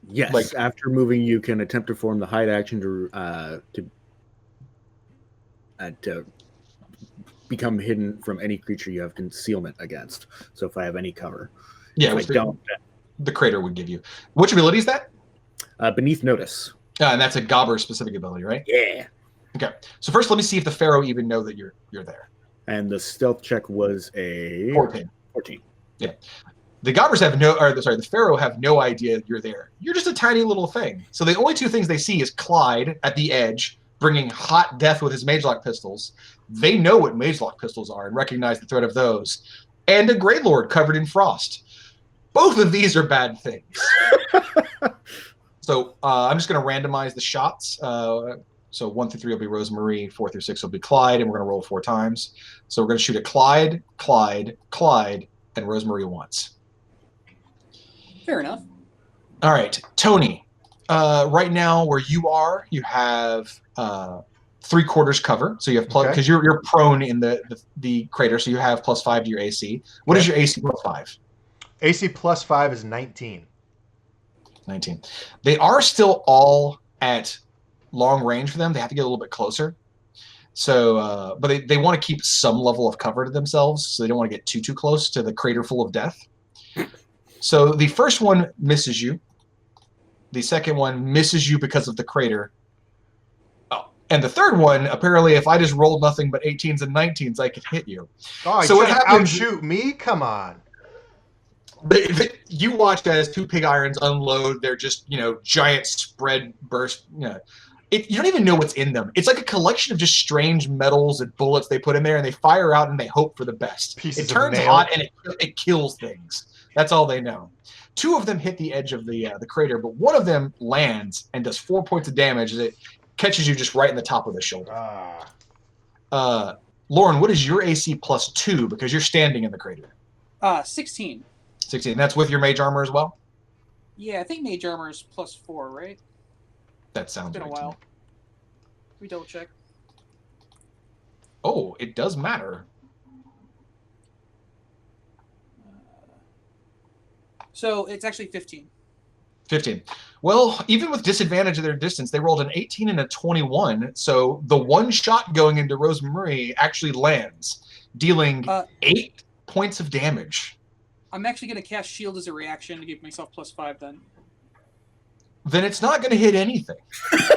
Yes. Like after moving, you can attempt to perform the hide action to become hidden from any creature you have concealment against. So if I have any cover, yeah, which the crater would give you. Which ability is that? Beneath notice. And that's a Gobber specific ability, right? Yeah. Okay. So first, let me see if the Pharaoh even know that you're there. And the stealth check was a 14. Yeah. The Gobbers have the Pharaoh have no idea you're there. You're just a tiny little thing. So the only 2 things they see is Clyde at the edge, bringing hot death with his Magelock pistols. They know what Magelock pistols are and recognize the threat of those. And a Greylord covered in frost. Both of these are bad things. So I'm just going to randomize the shots. So 1 through 3 will be Rosemarie, 4 through 6 will be Clyde, and we're going to roll 4 times. So we're going to shoot at Clyde, and Rosemarie once. Fair enough. All right, Tony. Right now, where you are, you have 3/4 cover. So you have because you're prone in the crater, so you have +5 to your AC. What is your AC +5? AC +5 is 19. 19. They are still all at long range for them. They have to get a little bit closer. So, but they want to keep some level of cover to themselves, so they don't want to get too close to the crater full of death. So the first one misses you. The second one misses you because of the crater. Oh, and the third one, apparently, if I just rolled nothing but 18s and 19s, I could hit you. Oh, so what happens? Outshoot me? Come on. You watched as 2 pig irons unload their just giant spread burst. You don't even know what's in them. It's like a collection of just strange metals and bullets they put in there, and they fire out and they hope for the best. Pieces It of turns mail. hot and it kills things. That's all they know. 2 of them hit the edge of the crater, but one of them lands and does 4 points of damage as it catches you just right in the top of the shoulder. Loren, what is your AC +2 because you're standing in the crater? 16. 16. That's with your mage armor as well? Yeah, I think mage armor is +4, right? That sounds It's been right a while. to me. We double check. Oh, it does matter. So it's actually 15. 15. Well, even with disadvantage of their distance, they rolled an 18 and a 21. So the one shot going into Rosemary actually lands, dealing 8 points of damage. I'm actually going to cast shield as a reaction to give myself +5 then. Then it's not going to hit anything.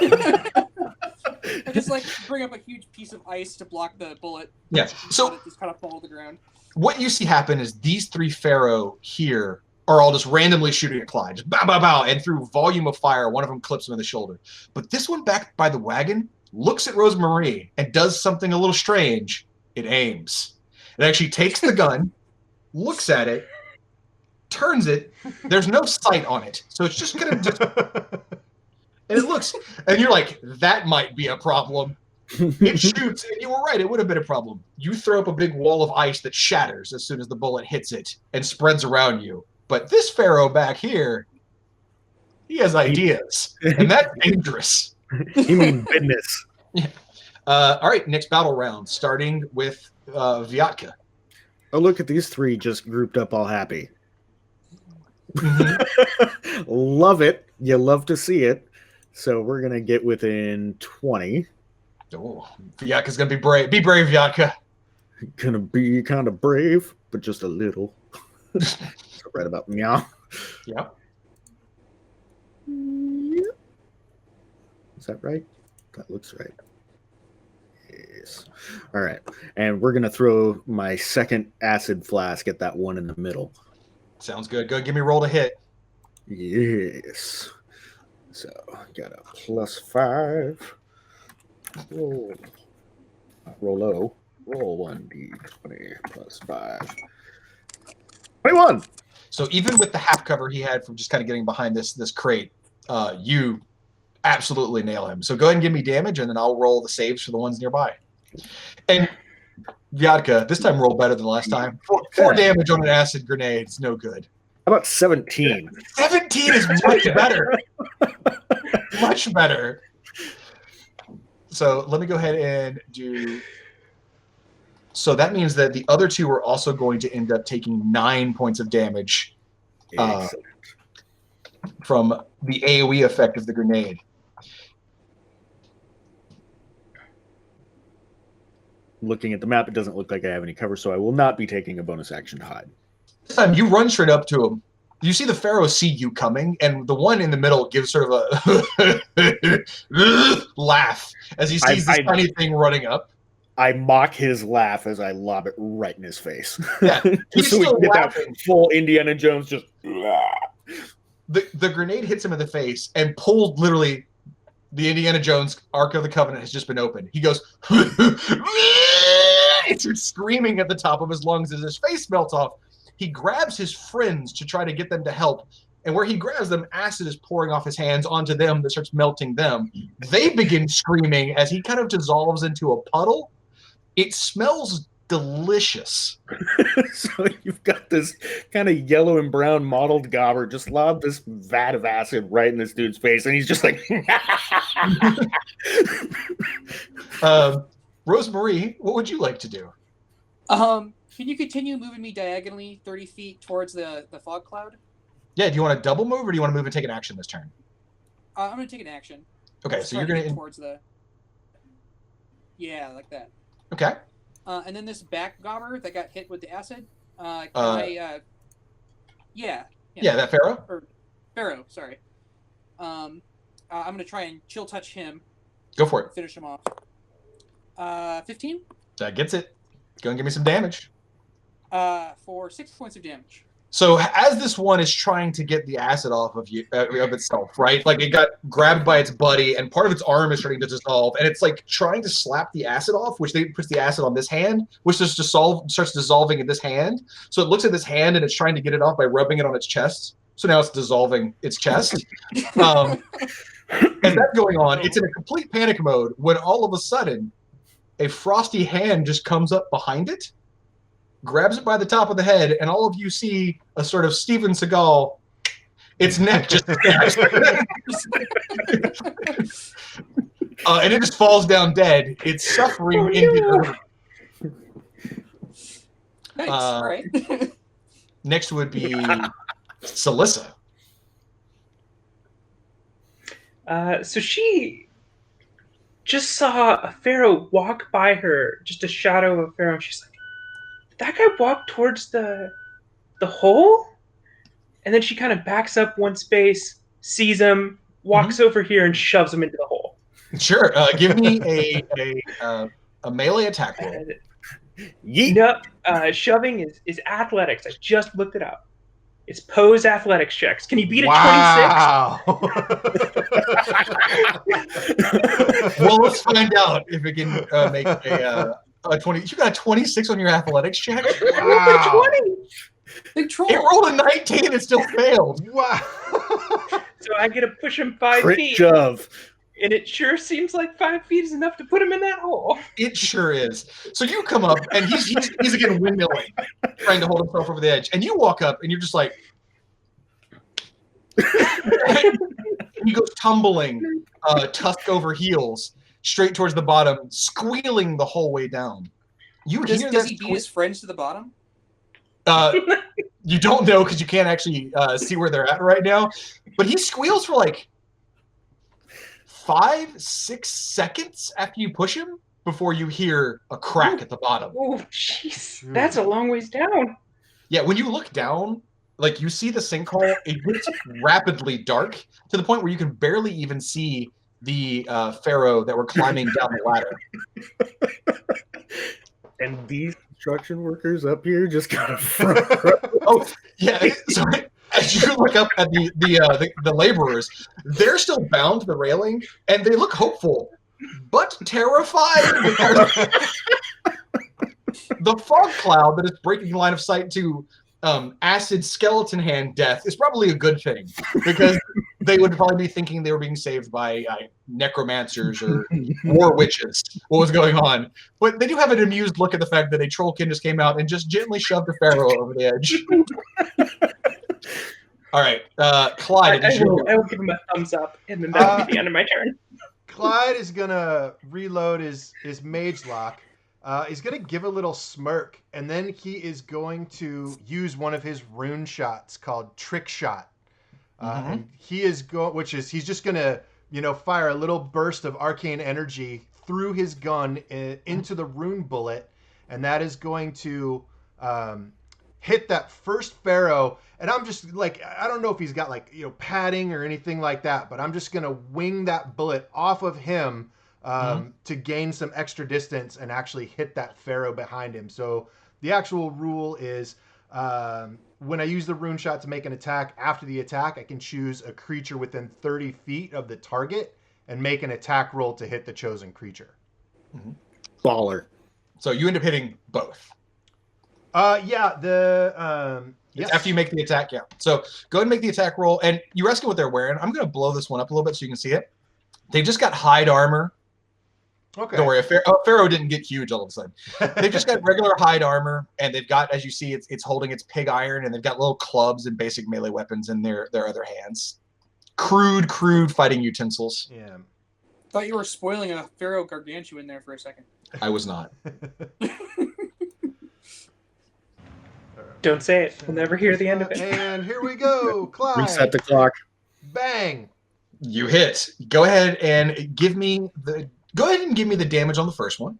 I just like bring up a huge piece of ice to block the bullet. Yeah. So let it just kind of fall to the ground. What you see happen is these 3 Pharaoh here are all just randomly shooting at Clyde. Just bow, bow, bow. And through volume of fire, one of them clips him in the shoulder. But this one back by the wagon looks at Rosemary and does something a little strange. It aims. It actually takes the gun, looks at it, turns it. There's no sight on it. So it's just going to just... And it looks... And you're like, that might be a problem. It shoots, and you were right, it would have been a problem. You throw up a big wall of ice that shatters as soon as the bullet hits it and spreads around you. But this Pharaoh back here, he has ideas, and that's dangerous. You mean business. Yeah. All right, next battle round, starting with Vyatka. Oh, look at these 3 just grouped up all happy. Mm-hmm. Love it. You love to see it. So we're going to get within 20. Oh, Vyatka's going to be brave. Be brave, Vyatka. Gonna be kind of brave, but just a little. Right about meow. Yep. Is that right? That looks right. Yes. All right. And we're going to throw my second acid flask at that one in the middle. Sounds good. Go give me a roll to hit. Yes. So, got a +5. Roll. Roll low. Roll 1d20 +5. 21! So even with the half cover he had from just kind of getting behind this crate, you absolutely nail him. So go ahead and give me damage, and then I'll roll the saves for the ones nearby. And Vyatka, this time roll better than last time. 4 damage on an acid grenade is no good. How about 17? 17 is much better. Much better. So let me go ahead and do... So that means that the other 2 are also going to end up taking 9 points of damage from the AoE effect of the grenade. Looking at the map, it doesn't look like I have any cover, so I will not be taking a bonus action to hide. This time you run straight up to him. You see the Pharaoh see you coming, and the one in the middle gives sort of a laugh as he sees this tiny thing running up. I mock his laugh as I lob it right in his face. Yeah, he's so we still can get laughing. that full Indiana Jones just... The grenade hits him in the face and pulled literally the Indiana Jones Ark of the Covenant has just been opened. He goes, it's screaming at the top of his lungs as his face melts off. He grabs his friends to try to get them to help. And where he grabs them, acid is pouring off his hands onto them that starts melting them. They begin screaming as he kind of dissolves into a puddle. It smells delicious. So you've got this kind of yellow and brown mottled Gobber just lobbed this vat of acid right in this dude's face, and he's just like... Rosemary, what would you like to do? Can you continue moving me diagonally 30 feet towards the fog cloud? Yeah, do you want to double move, or do you want to move and take an action this turn? I'm going to take an action. Okay, so you're going to... towards the... Yeah, like that. Okay. And then this back Gobber that got hit with the acid. Yeah, that Pharaoh? Or Pharaoh, sorry. I'm going to try and chill touch him. Go for it. Finish him off. 15? That gets it. Go and give me some damage. For 6 points of damage. So as this one is trying to get the acid off of itself, right? Like it got grabbed by its buddy, and part of its arm is starting to dissolve, and it's like trying to slap the acid off, which puts the acid on this hand, which starts dissolving in this hand. So it looks at this hand and it's trying to get it off by rubbing it on its chest. So now it's dissolving its chest. As that's going on, it's in a complete panic mode when all of a sudden a frosty hand just comes up behind it, grabs it by the top of the head, and all of you see a sort of Steven Seagal, its neck just snaps. And it just falls down dead. It's suffering into Thanks. All right. Next would be Sollisa. So she just saw a pharaoh walk by her, just a shadow of a pharaoh, and she's like, did that guy walk towards the hole? And then she kind of backs up one space, sees him, walks over here, and shoves him into the hole. Sure. Give me a melee attack roll. No, shoving is athletics. I just looked it up. It's pose athletics checks. Can you beat a 26? Well, let's find out if it can make a 20. You got a 26 on your athletics check? Wow. 20. Big troll. It rolled a 19 and it still failed. Wow. So I get to push him 5 Crit feet. shove. And it sure seems like 5 feet is enough to put him in that hole. It sure is. So you come up, and he's again windmilling, trying to hold himself over the edge. And you walk up, and you're just like, and he goes tumbling, tusk over heels, straight towards the bottom, squealing the whole way down. You hear Does that he beat his friends to the bottom? You don't know because you can't actually see where they're at right now. But he squeals for like 5-6 seconds after you push him before you hear a crack at the bottom. Oh, jeez. That's a long ways down. Yeah, when you look down, like you see the sinkhole, it gets rapidly dark to the point where you can barely even see the pharaoh that were climbing down the ladder. And these construction workers up here just kind of Oh, yeah. So as you look up at the laborers, they're still bound to the railing, and they look hopeful, but terrified. The fog cloud that is breaking line of sight to acid skeleton hand death is probably a good thing, because they would probably be thinking they were being saved by necromancers or war witches. What was going on? But they do have an amused look at the fact that a trollkin just came out and just gently shoved a pharaoh over the edge. All right, Clyde. I will give him a thumbs up, and then that'll be the end of my turn. Clyde is gonna reload his mage lock. He's gonna give a little smirk, and then he is going to use one of his rune shots called Trick Shot. And he is he's just gonna fire a little burst of arcane energy through his gun into the rune bullet, and that is going to hit that first pharaoh. And I'm just like, I don't know if he's got padding or anything like that, but I'm just gonna wing that bullet off of him to gain some extra distance and actually hit that pharaoh behind him. So the actual rule is when I use the rune shot to make an attack, after the attack, I can choose a creature within 30 feet of the target and make an attack roll to hit the chosen creature. baller. So you end up hitting both. Yes. After you make the attack, yeah. So go ahead and make the attack roll, and you're asking what they're wearing. I'm going to blow this one up a little bit so you can see it. They've just got hide armor. Okay. Don't worry, Pharaoh didn't get huge all of a sudden. They've just got regular hide armor, and they've got, as you see, it's holding its pig iron, and they've got little clubs and basic melee weapons in their other hands. Crude fighting utensils. Yeah. Thought you were spoiling a Pharaoh Gargantuan there for a second. I was not. Don't say it. We'll never hear the end of it. And here we go. Clyde. Reset the clock. Bang. You hit. Go ahead and give me the damage on the first one.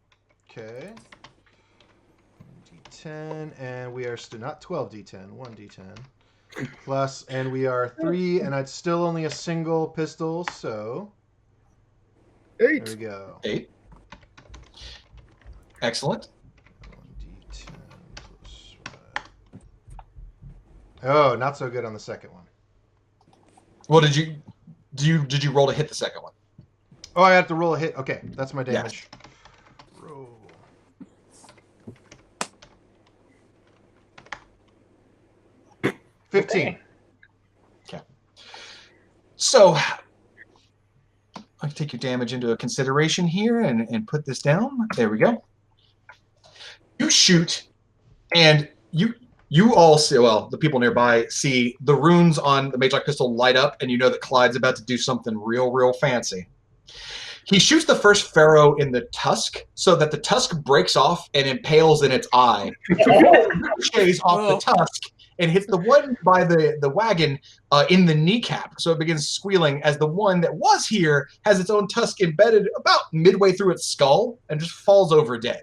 Okay. D10, and we are still not 12 D10, 1 D10 plus, and we are 3, and it's still only a single pistol, so 8. there we go. 8. Excellent. 1 D10 plus Oh, not so good on the second one. Well, did you roll to hit the second one? Oh, I have to roll a hit. Okay, that's my damage. Yes. Roll. $15. Okay. So I can take your damage into consideration here and put this down. There we go. You shoot, and you all see, well, the people nearby see the runes on the Mage-Lock pistol light up, and you know that Clyde's about to do something real fancy. He shoots the first pharaoh in the tusk so that the tusk breaks off and impales in its eye. So it ricochets off the tusk and hits the one by the wagon in the kneecap. So it begins squealing as the one that was here has its own tusk embedded about midway through its skull and just falls over dead.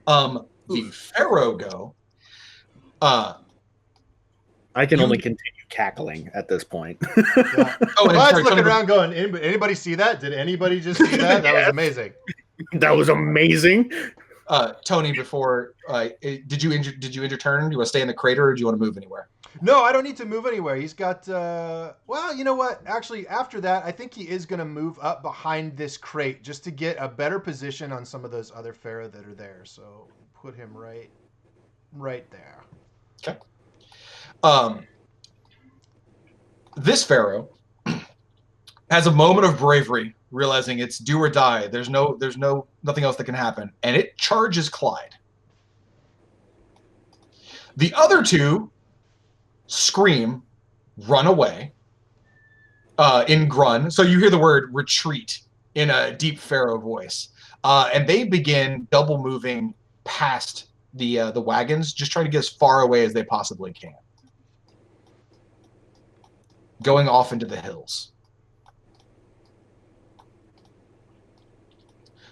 The pharaoh go. I can only continue cackling at this point. Yeah. Oh, and Clyde's sorry, looking Tony, around going, anybody see that? Did anybody just see that? That was amazing. That was amazing. Tony, before did you end your turn? Do you want to stay in the crater, or do you want to move anywhere? No, I don't need to move anywhere. He's got, well, you know what? Actually, after that, I think he is going to move up behind this crate just to get a better position on some of those other pharaoh that are there. So put him right there. Okay. This pharaoh has a moment of bravery, realizing it's do or die. There's nothing else that can happen, and it charges Clyde. The other two scream, run away in Grun. So you hear the word retreat in a deep pharaoh voice, and they begin double moving past the wagons, just trying to get as far away as they possibly can, going off into the hills.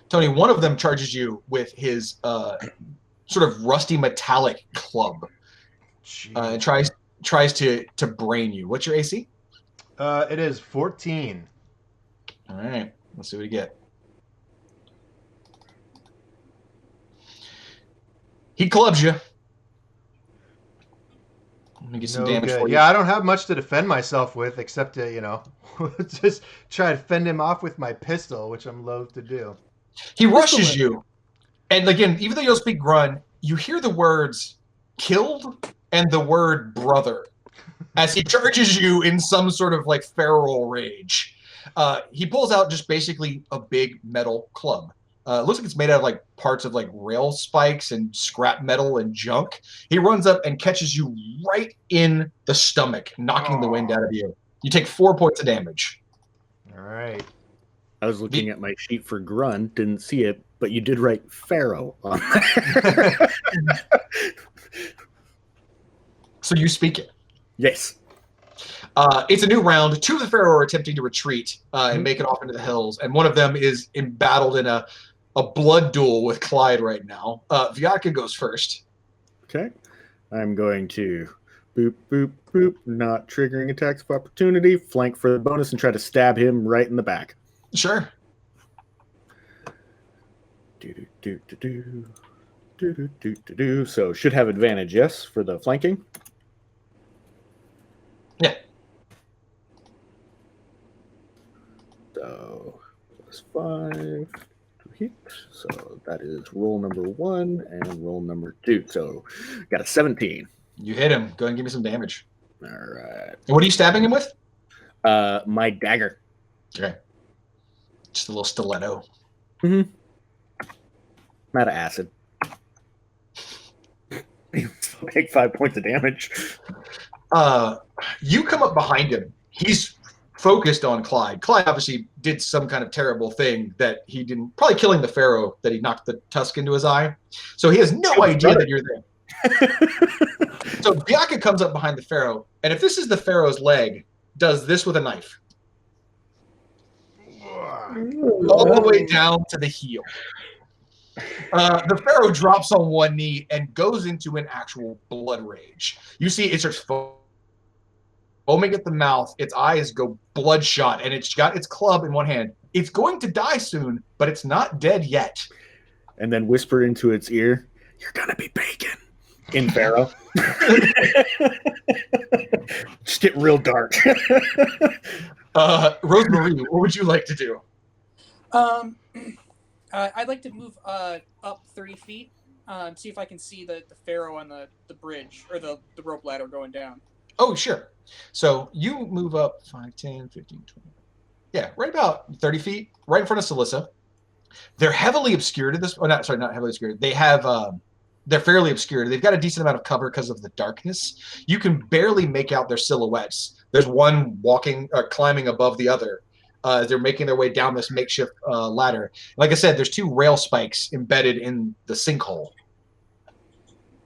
Tony, one of them charges you with his sort of rusty metallic club and tries to brain you. What's your AC? It is 14. All right, let's see what we get. He clubs you. Let me get some damage for you. Yeah, I don't have much to defend myself with except to, just try to fend him off with my pistol, which I'm loath to do. He rushes you. And again, even though you don't speak Grun, you hear the words killed and the word brother as he charges you in some sort of like feral rage. He pulls out just basically a big metal club. It looks like it's made out of like parts of like rail spikes and scrap metal and junk. He runs up and catches you right in the stomach, knocking the wind out of you. You take 4 points of damage. All right. I was looking at my sheet for Grun, didn't see it, but you did write Pharaoh on there. So you speak it. Yes. It's a new round. Two of the Pharaoh are attempting to retreat and make it off into the hills, and one of them is embattled in a blood duel with Clyde right now. Vyatka goes first. Okay. I'm going to boop, boop, boop, not triggering attacks of opportunity, flank for the bonus, and try to stab him right in the back. Sure. So should have advantage, yes, for the flanking. Yeah. So +5 to hit. So that is roll number 1 and roll number 2. So got a 17. You hit him. Go ahead and give me some damage. All right. And what are you stabbing him with? My dagger. Okay. Just a little stiletto. Mm-hmm. I'm out of acid. Take 5 points of damage. You come up behind him. He's focused on Clyde. Clyde obviously did some kind of terrible thing that he didn't, probably killing the Pharaoh, that he knocked the tusk into his eye. So he has no idea that you're there. So Vyatka comes up behind the Pharaoh, and if this is the Pharaoh's leg, does this with a knife. All the way down to the heel. The Pharaoh drops on one knee and goes into an actual blood rage. You see it starts foaming at the mouth. Its eyes go bloodshot, and it's got its club in one hand. It's going to die soon, but it's not dead yet. And then whisper into its ear, "You're gonna be bacon." in Pharaoh. Just get real dark. Rosemary, what would you like to do? I'd like to move up 30 feet, see if I can see the pharaoh on the bridge, or the rope ladder going down. Oh, sure. So you move up 5, 10, 15, 20. Yeah, right about 30 feet, right in front of Sollisa. They're heavily obscured at this. Oh, not heavily obscured. They have. They're fairly obscured. They've got a decent amount of cover because of the darkness. You can barely make out their silhouettes. There's one walking, climbing above the other. They're making their way down this makeshift ladder. Like I said, there's 2 rail spikes embedded in the sinkhole.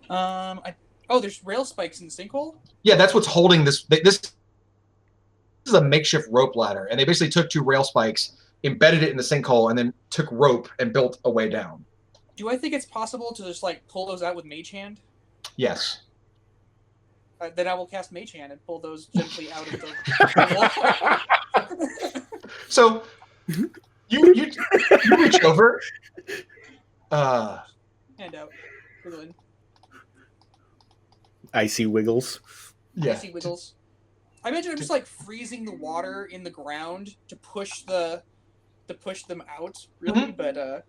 There's rail spikes in the sinkhole? Yeah, that's what's holding this. This is a makeshift rope ladder, and they basically took 2 rail spikes, embedded it in the sinkhole, and then took rope and built a way down. Do I think it's possible to just pull those out with Mage Hand? Yes. Then I will cast Mage Hand and pull those gently out of the wall. So you reach over. Hand out. Wiggling. Icy wiggles. Yeah. Icy wiggles. I imagine I'm just freezing the water in the ground to push them out, really, Mm-hmm. but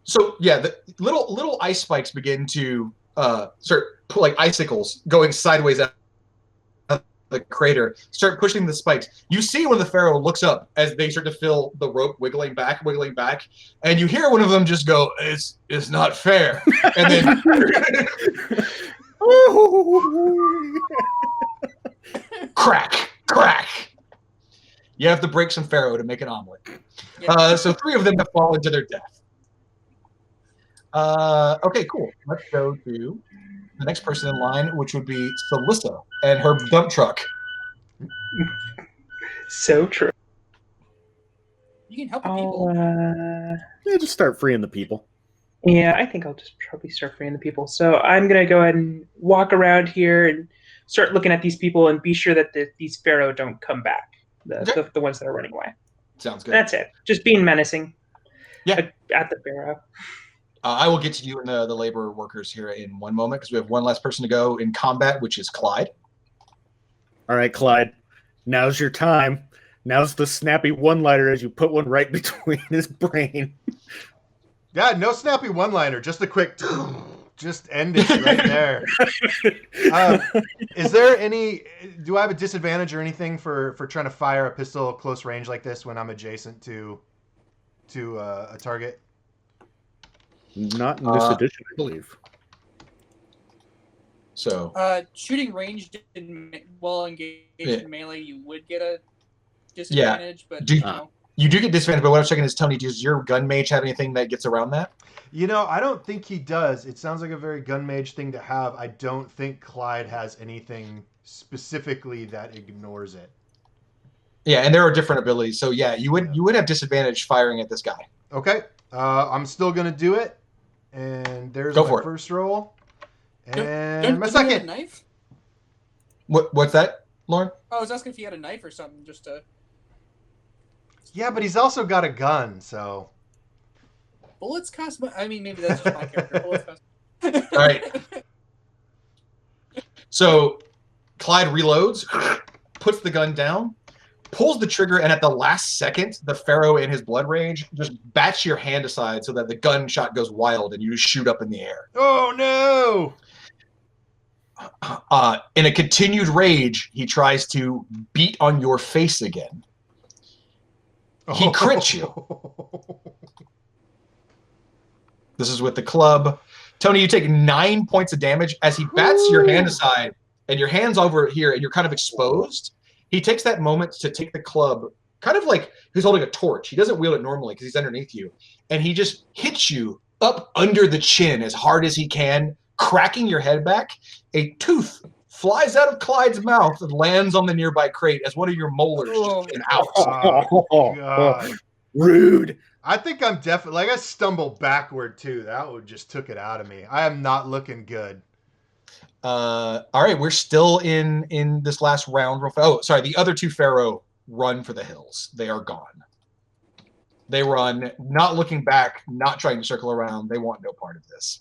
So yeah, the little ice spikes begin to start like icicles going sideways out of the crater. Start pushing the spikes. You see when the pharaoh looks up as they start to feel the rope wiggling back, and you hear one of them just go, "It's not fair," and then crack. You have to break some pharaoh to make an omelet. yeah. So 3 of them have fallen to their death. Okay, cool. Let's go to the next person in line, which would be Sollisa and her dump truck. So true. You can help the people. Yeah, just start freeing the people. Yeah, I think I'll just probably start freeing the people. So I'm going to go ahead and walk around here and start looking at these people and be sure that these pharaoh don't come back. The ones that are running away. Sounds good. That's it. Just being menacing. Yeah. At the pharaoh. I will get to you and the labor workers here in one moment because we have one last person to go in combat, which is Clyde. All right, Clyde. Now's your time. Now's the snappy one-liner as you put one right between his brain. Yeah, no snappy one-liner. Just a quick... Just end it right there. Is there any... Do I have a disadvantage or anything for trying to fire a pistol close range like this when I'm adjacent to a target? Not in this edition, I believe. So... shooting ranged while engaged in melee, you would get a disadvantage, but you do get disadvantage, but what I was checking is, Tony, does your gun mage have anything that gets around that? I don't think he does. It sounds like a very gun mage thing to have. I don't think Clyde has anything specifically that ignores it. Yeah, and there are different abilities. So yeah, you would have disadvantage firing at this guy. Okay. I'm still gonna do it. And there's my first roll. And my second. Knife? What's that, Loren? I was asking if he had a knife or something, just to... Yeah, but he's also got a gun, so... Bullets cost... I mean, maybe that's just my character. Bullets cost... All right. So Clyde reloads, puts the gun down, pulls the trigger, and at the last second, the pharaoh in his blood rage just bats your hand aside so that the gunshot goes wild and you just shoot up in the air. Oh, no! In a continued rage, he tries to beat on your face again. He crits you. This is with the club. Tony, you take 9 points of damage as he bats your hand aside, and your hand's over here, and you're kind of exposed. He takes that moment to take the club, kind of like he's holding a torch. He doesn't wield it normally because he's underneath you. And he just hits you up under the chin as hard as he can, cracking your head back. A tooth flies out of Clyde's mouth and lands on the nearby crate as one of your molars just came out. Oh, God. Rude. I think I'm definitely... I stumbled backward, too. That would just took it out of me. I am not looking good. All right, we're still in this last round. Oh, sorry, the other 2 pharaoh run for the hills. They are gone. They run, not looking back, not trying to circle around. They want no part of this.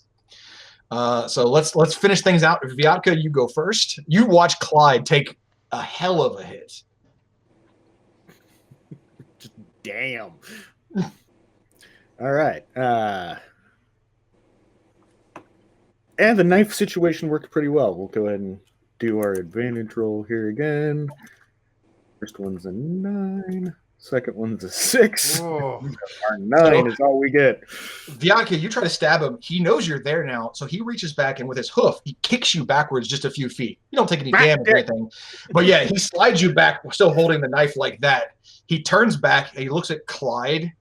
So let's finish things out. Vyatka, you go first. You watch Clyde take a hell of a hit. Just damn. All right. And the knife situation worked pretty well. We'll go ahead and do our advantage roll here again. First one's a 9. Second one's a 6. Oh. Our 9 is all we get. Vyatka, you try to stab him. He knows you're there now, so he reaches back and with his hoof, he kicks you backwards just a few feet. You don't take any damage or anything. But yeah, he slides you back, still holding the knife like that. He turns back and he looks at Clyde.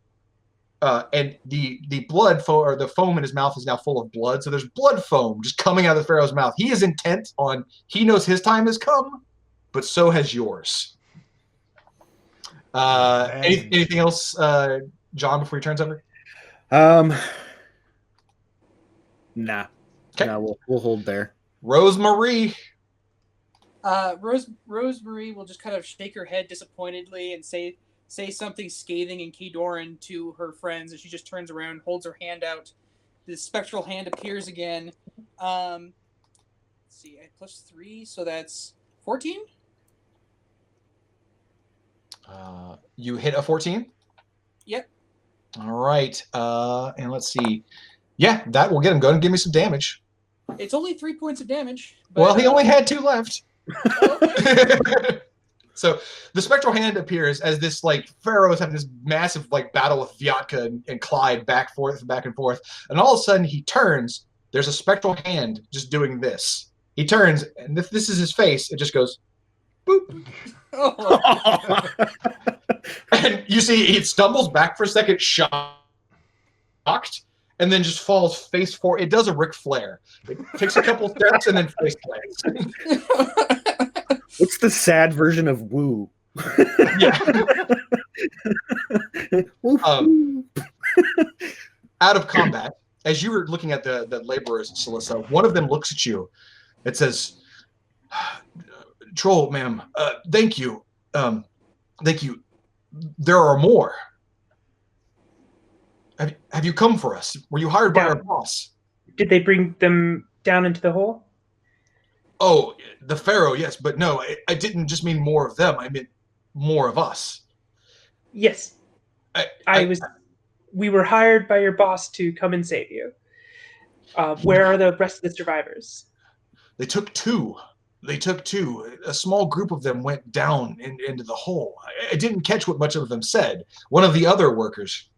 And the blood or the foam in his mouth is now full of blood. So there's blood foam just coming out of the Pharaoh's mouth. He is intent on, he knows his time has come, but so has yours. Anything else, John, before he turns over? Nah. Okay. Nah, we'll hold there. Rosemary. Rosemary will just kind of shake her head disappointedly and say something scathing in Keydoran to her friends, and she just turns around, holds her hand out. The spectral hand appears again. Let's see, I +3, so that's 14. You hit a 14? Yep. All right. And let's see. Yeah, that will get him. Go and give me some damage. It's only 3 points of damage. But, Well, he only had 2 left. Okay. So the spectral hand appears as this Pharaoh is having this massive battle with Vyatka and Clyde back and forth, and all of a sudden he turns. There's a spectral hand just doing this. He turns, and this is his face. It just goes, boop. Oh. And you see he stumbles back for a second, shocked, and then just falls face forward. It does a Ric Flair. It takes a couple steps and then face plants. What's the sad version of woo? Yeah. Out of combat, as you were looking at the laborers, Sollisa, one of them looks at you. It says, "Troll, ma'am, thank you. Thank you. There are more. Have you come for us? Were you hired by our boss?" Did they bring them down into the hole? Oh, the Pharaoh, yes, but no, I didn't just mean more of them. I meant more of us. Yes. We were hired by your boss to come and save you. Where are the rest of the survivors? They took 2. A small group of them went down into the hole. I didn't catch what much of them said. One of the other workers,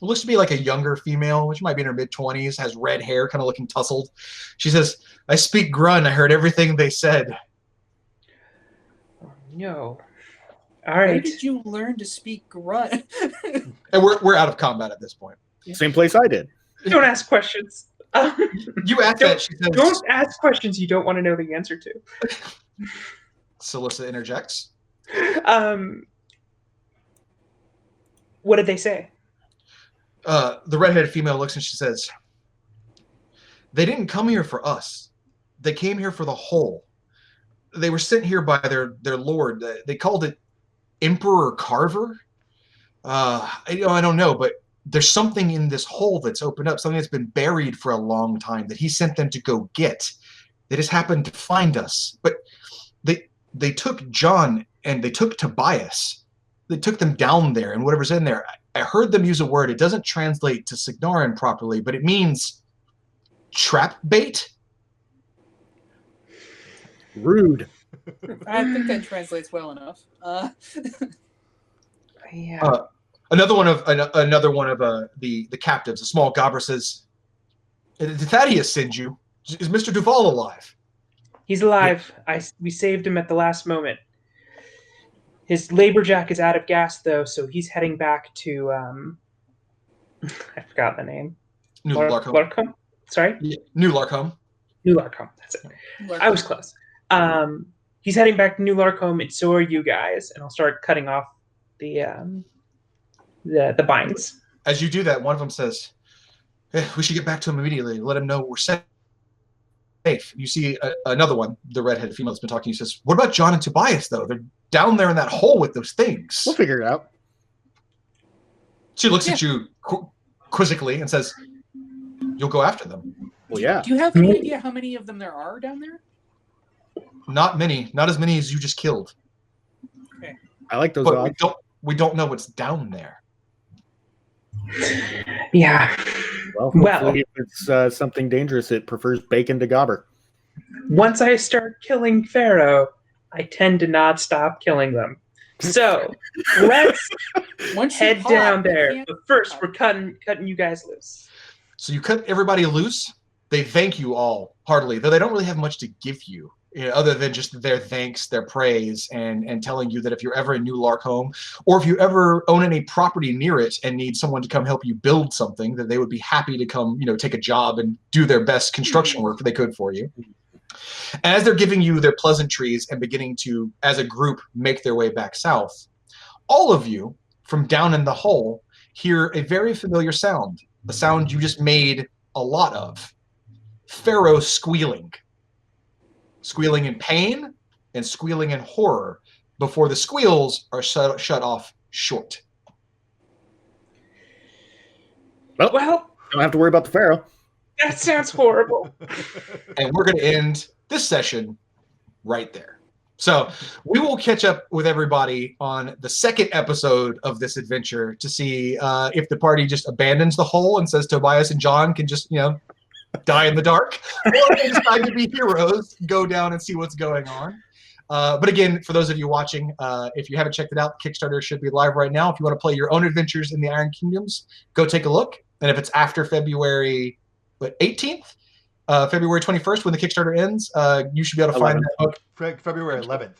who looks to be like a younger female, which might be in her mid-20s, has red hair, kind of looking tousled. She says, "I speak Grun. I heard everything they said." No. All right. Where did you learn to speak Grunt? And we're out of combat at this point. Same place I did. Don't ask questions. You asked that. She says, Don't ask questions you don't want to know the answer to. Sollisa interjects. What did they say? The redheaded female looks and she says, "They didn't come here for us. They came here for the hole. They were sent here by their lord. They called it Emperor Carver. I don't know, but there's something in this hole that's opened up, something that's been buried for a long time that he sent them to go get. They just happened to find us. But they took John and they took Tobias. They took them down there and whatever's in there. I heard them use a word. It doesn't translate to Signarin properly, but it means trap bait." Rude. I think that translates well enough. Yeah. Another one of the captives, a small Gobber, says, "Did Thaddeus send you? Is Mr. Duval alive?" He's alive. We saved him at the last moment. His laborjack is out of gas, though, so he's heading back to... I forgot the name. New Larcombe. Sorry? Yeah, New Larcombe. New Larcombe, that's it. I was close. He's heading back to New Larcombe, and so are you guys. And I'll start cutting off the binds. As you do that, one of them says, "We should get back to him immediately. Let him know we're safe." You see another one, the redheaded female that's been talking. He says, "What about John and Tobias, though? They're down there in that hole with those things." We'll figure it out. She looks at you quizzically and says, "You'll go after them." Well, yeah. Do you have any idea how many of them there are down there? Not many. Not as many as you just killed. I like those But odds. we don't know what's down there. Yeah. Well, hopefully if it's something dangerous, it prefers bacon to Gobber. Once I start killing Pharaoh, I tend to not stop killing them. So let's head down there. But first, we're cutting you guys loose. So you cut everybody loose. They thank you all heartily, though they don't really have much to give you, other than just their thanks, their praise, and telling you that if you're ever in New Larkholme, or if you ever own any property near it and need someone to come help you build something, that they would be happy to come, take a job and do their best construction work they could for you. And as they're giving you their pleasantries and beginning to, as a group, make their way back south, all of you, from down in the hole, hear a very familiar sound, a sound you just made a lot of. Pharaoh squealing. Squealing in pain and squealing in horror before the squeals are shut off short. Well, don't have to worry about the Pharaoh. That sounds horrible. And we're going to end this session right there. So we will catch up with everybody on the second episode of this adventure to see if the party just abandons the hole and says Tobias and John can just, die in the dark, or they decide to be heroes, go down and see what's going on. But again, for those of you watching, if you haven't checked it out, Kickstarter should be live right now. If you want to play your own adventures in the Iron Kingdoms, go take a look. And if it's after February 18th, February 21st, when the Kickstarter ends, you should be able to find that book. February 11th.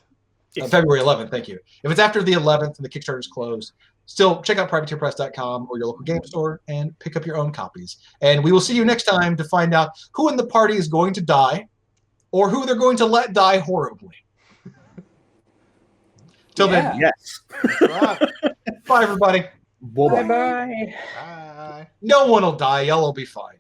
February 11th, thank you. If it's after the 11th and the Kickstarter is closed, still check out privateerpress.com or your local game store and pick up your own copies. And we will see you next time to find out who in the party is going to die or who they're going to let die horribly. Till then, yes. Bye, everybody. Bye-bye. Bye. No one will die. Y'all will be fine.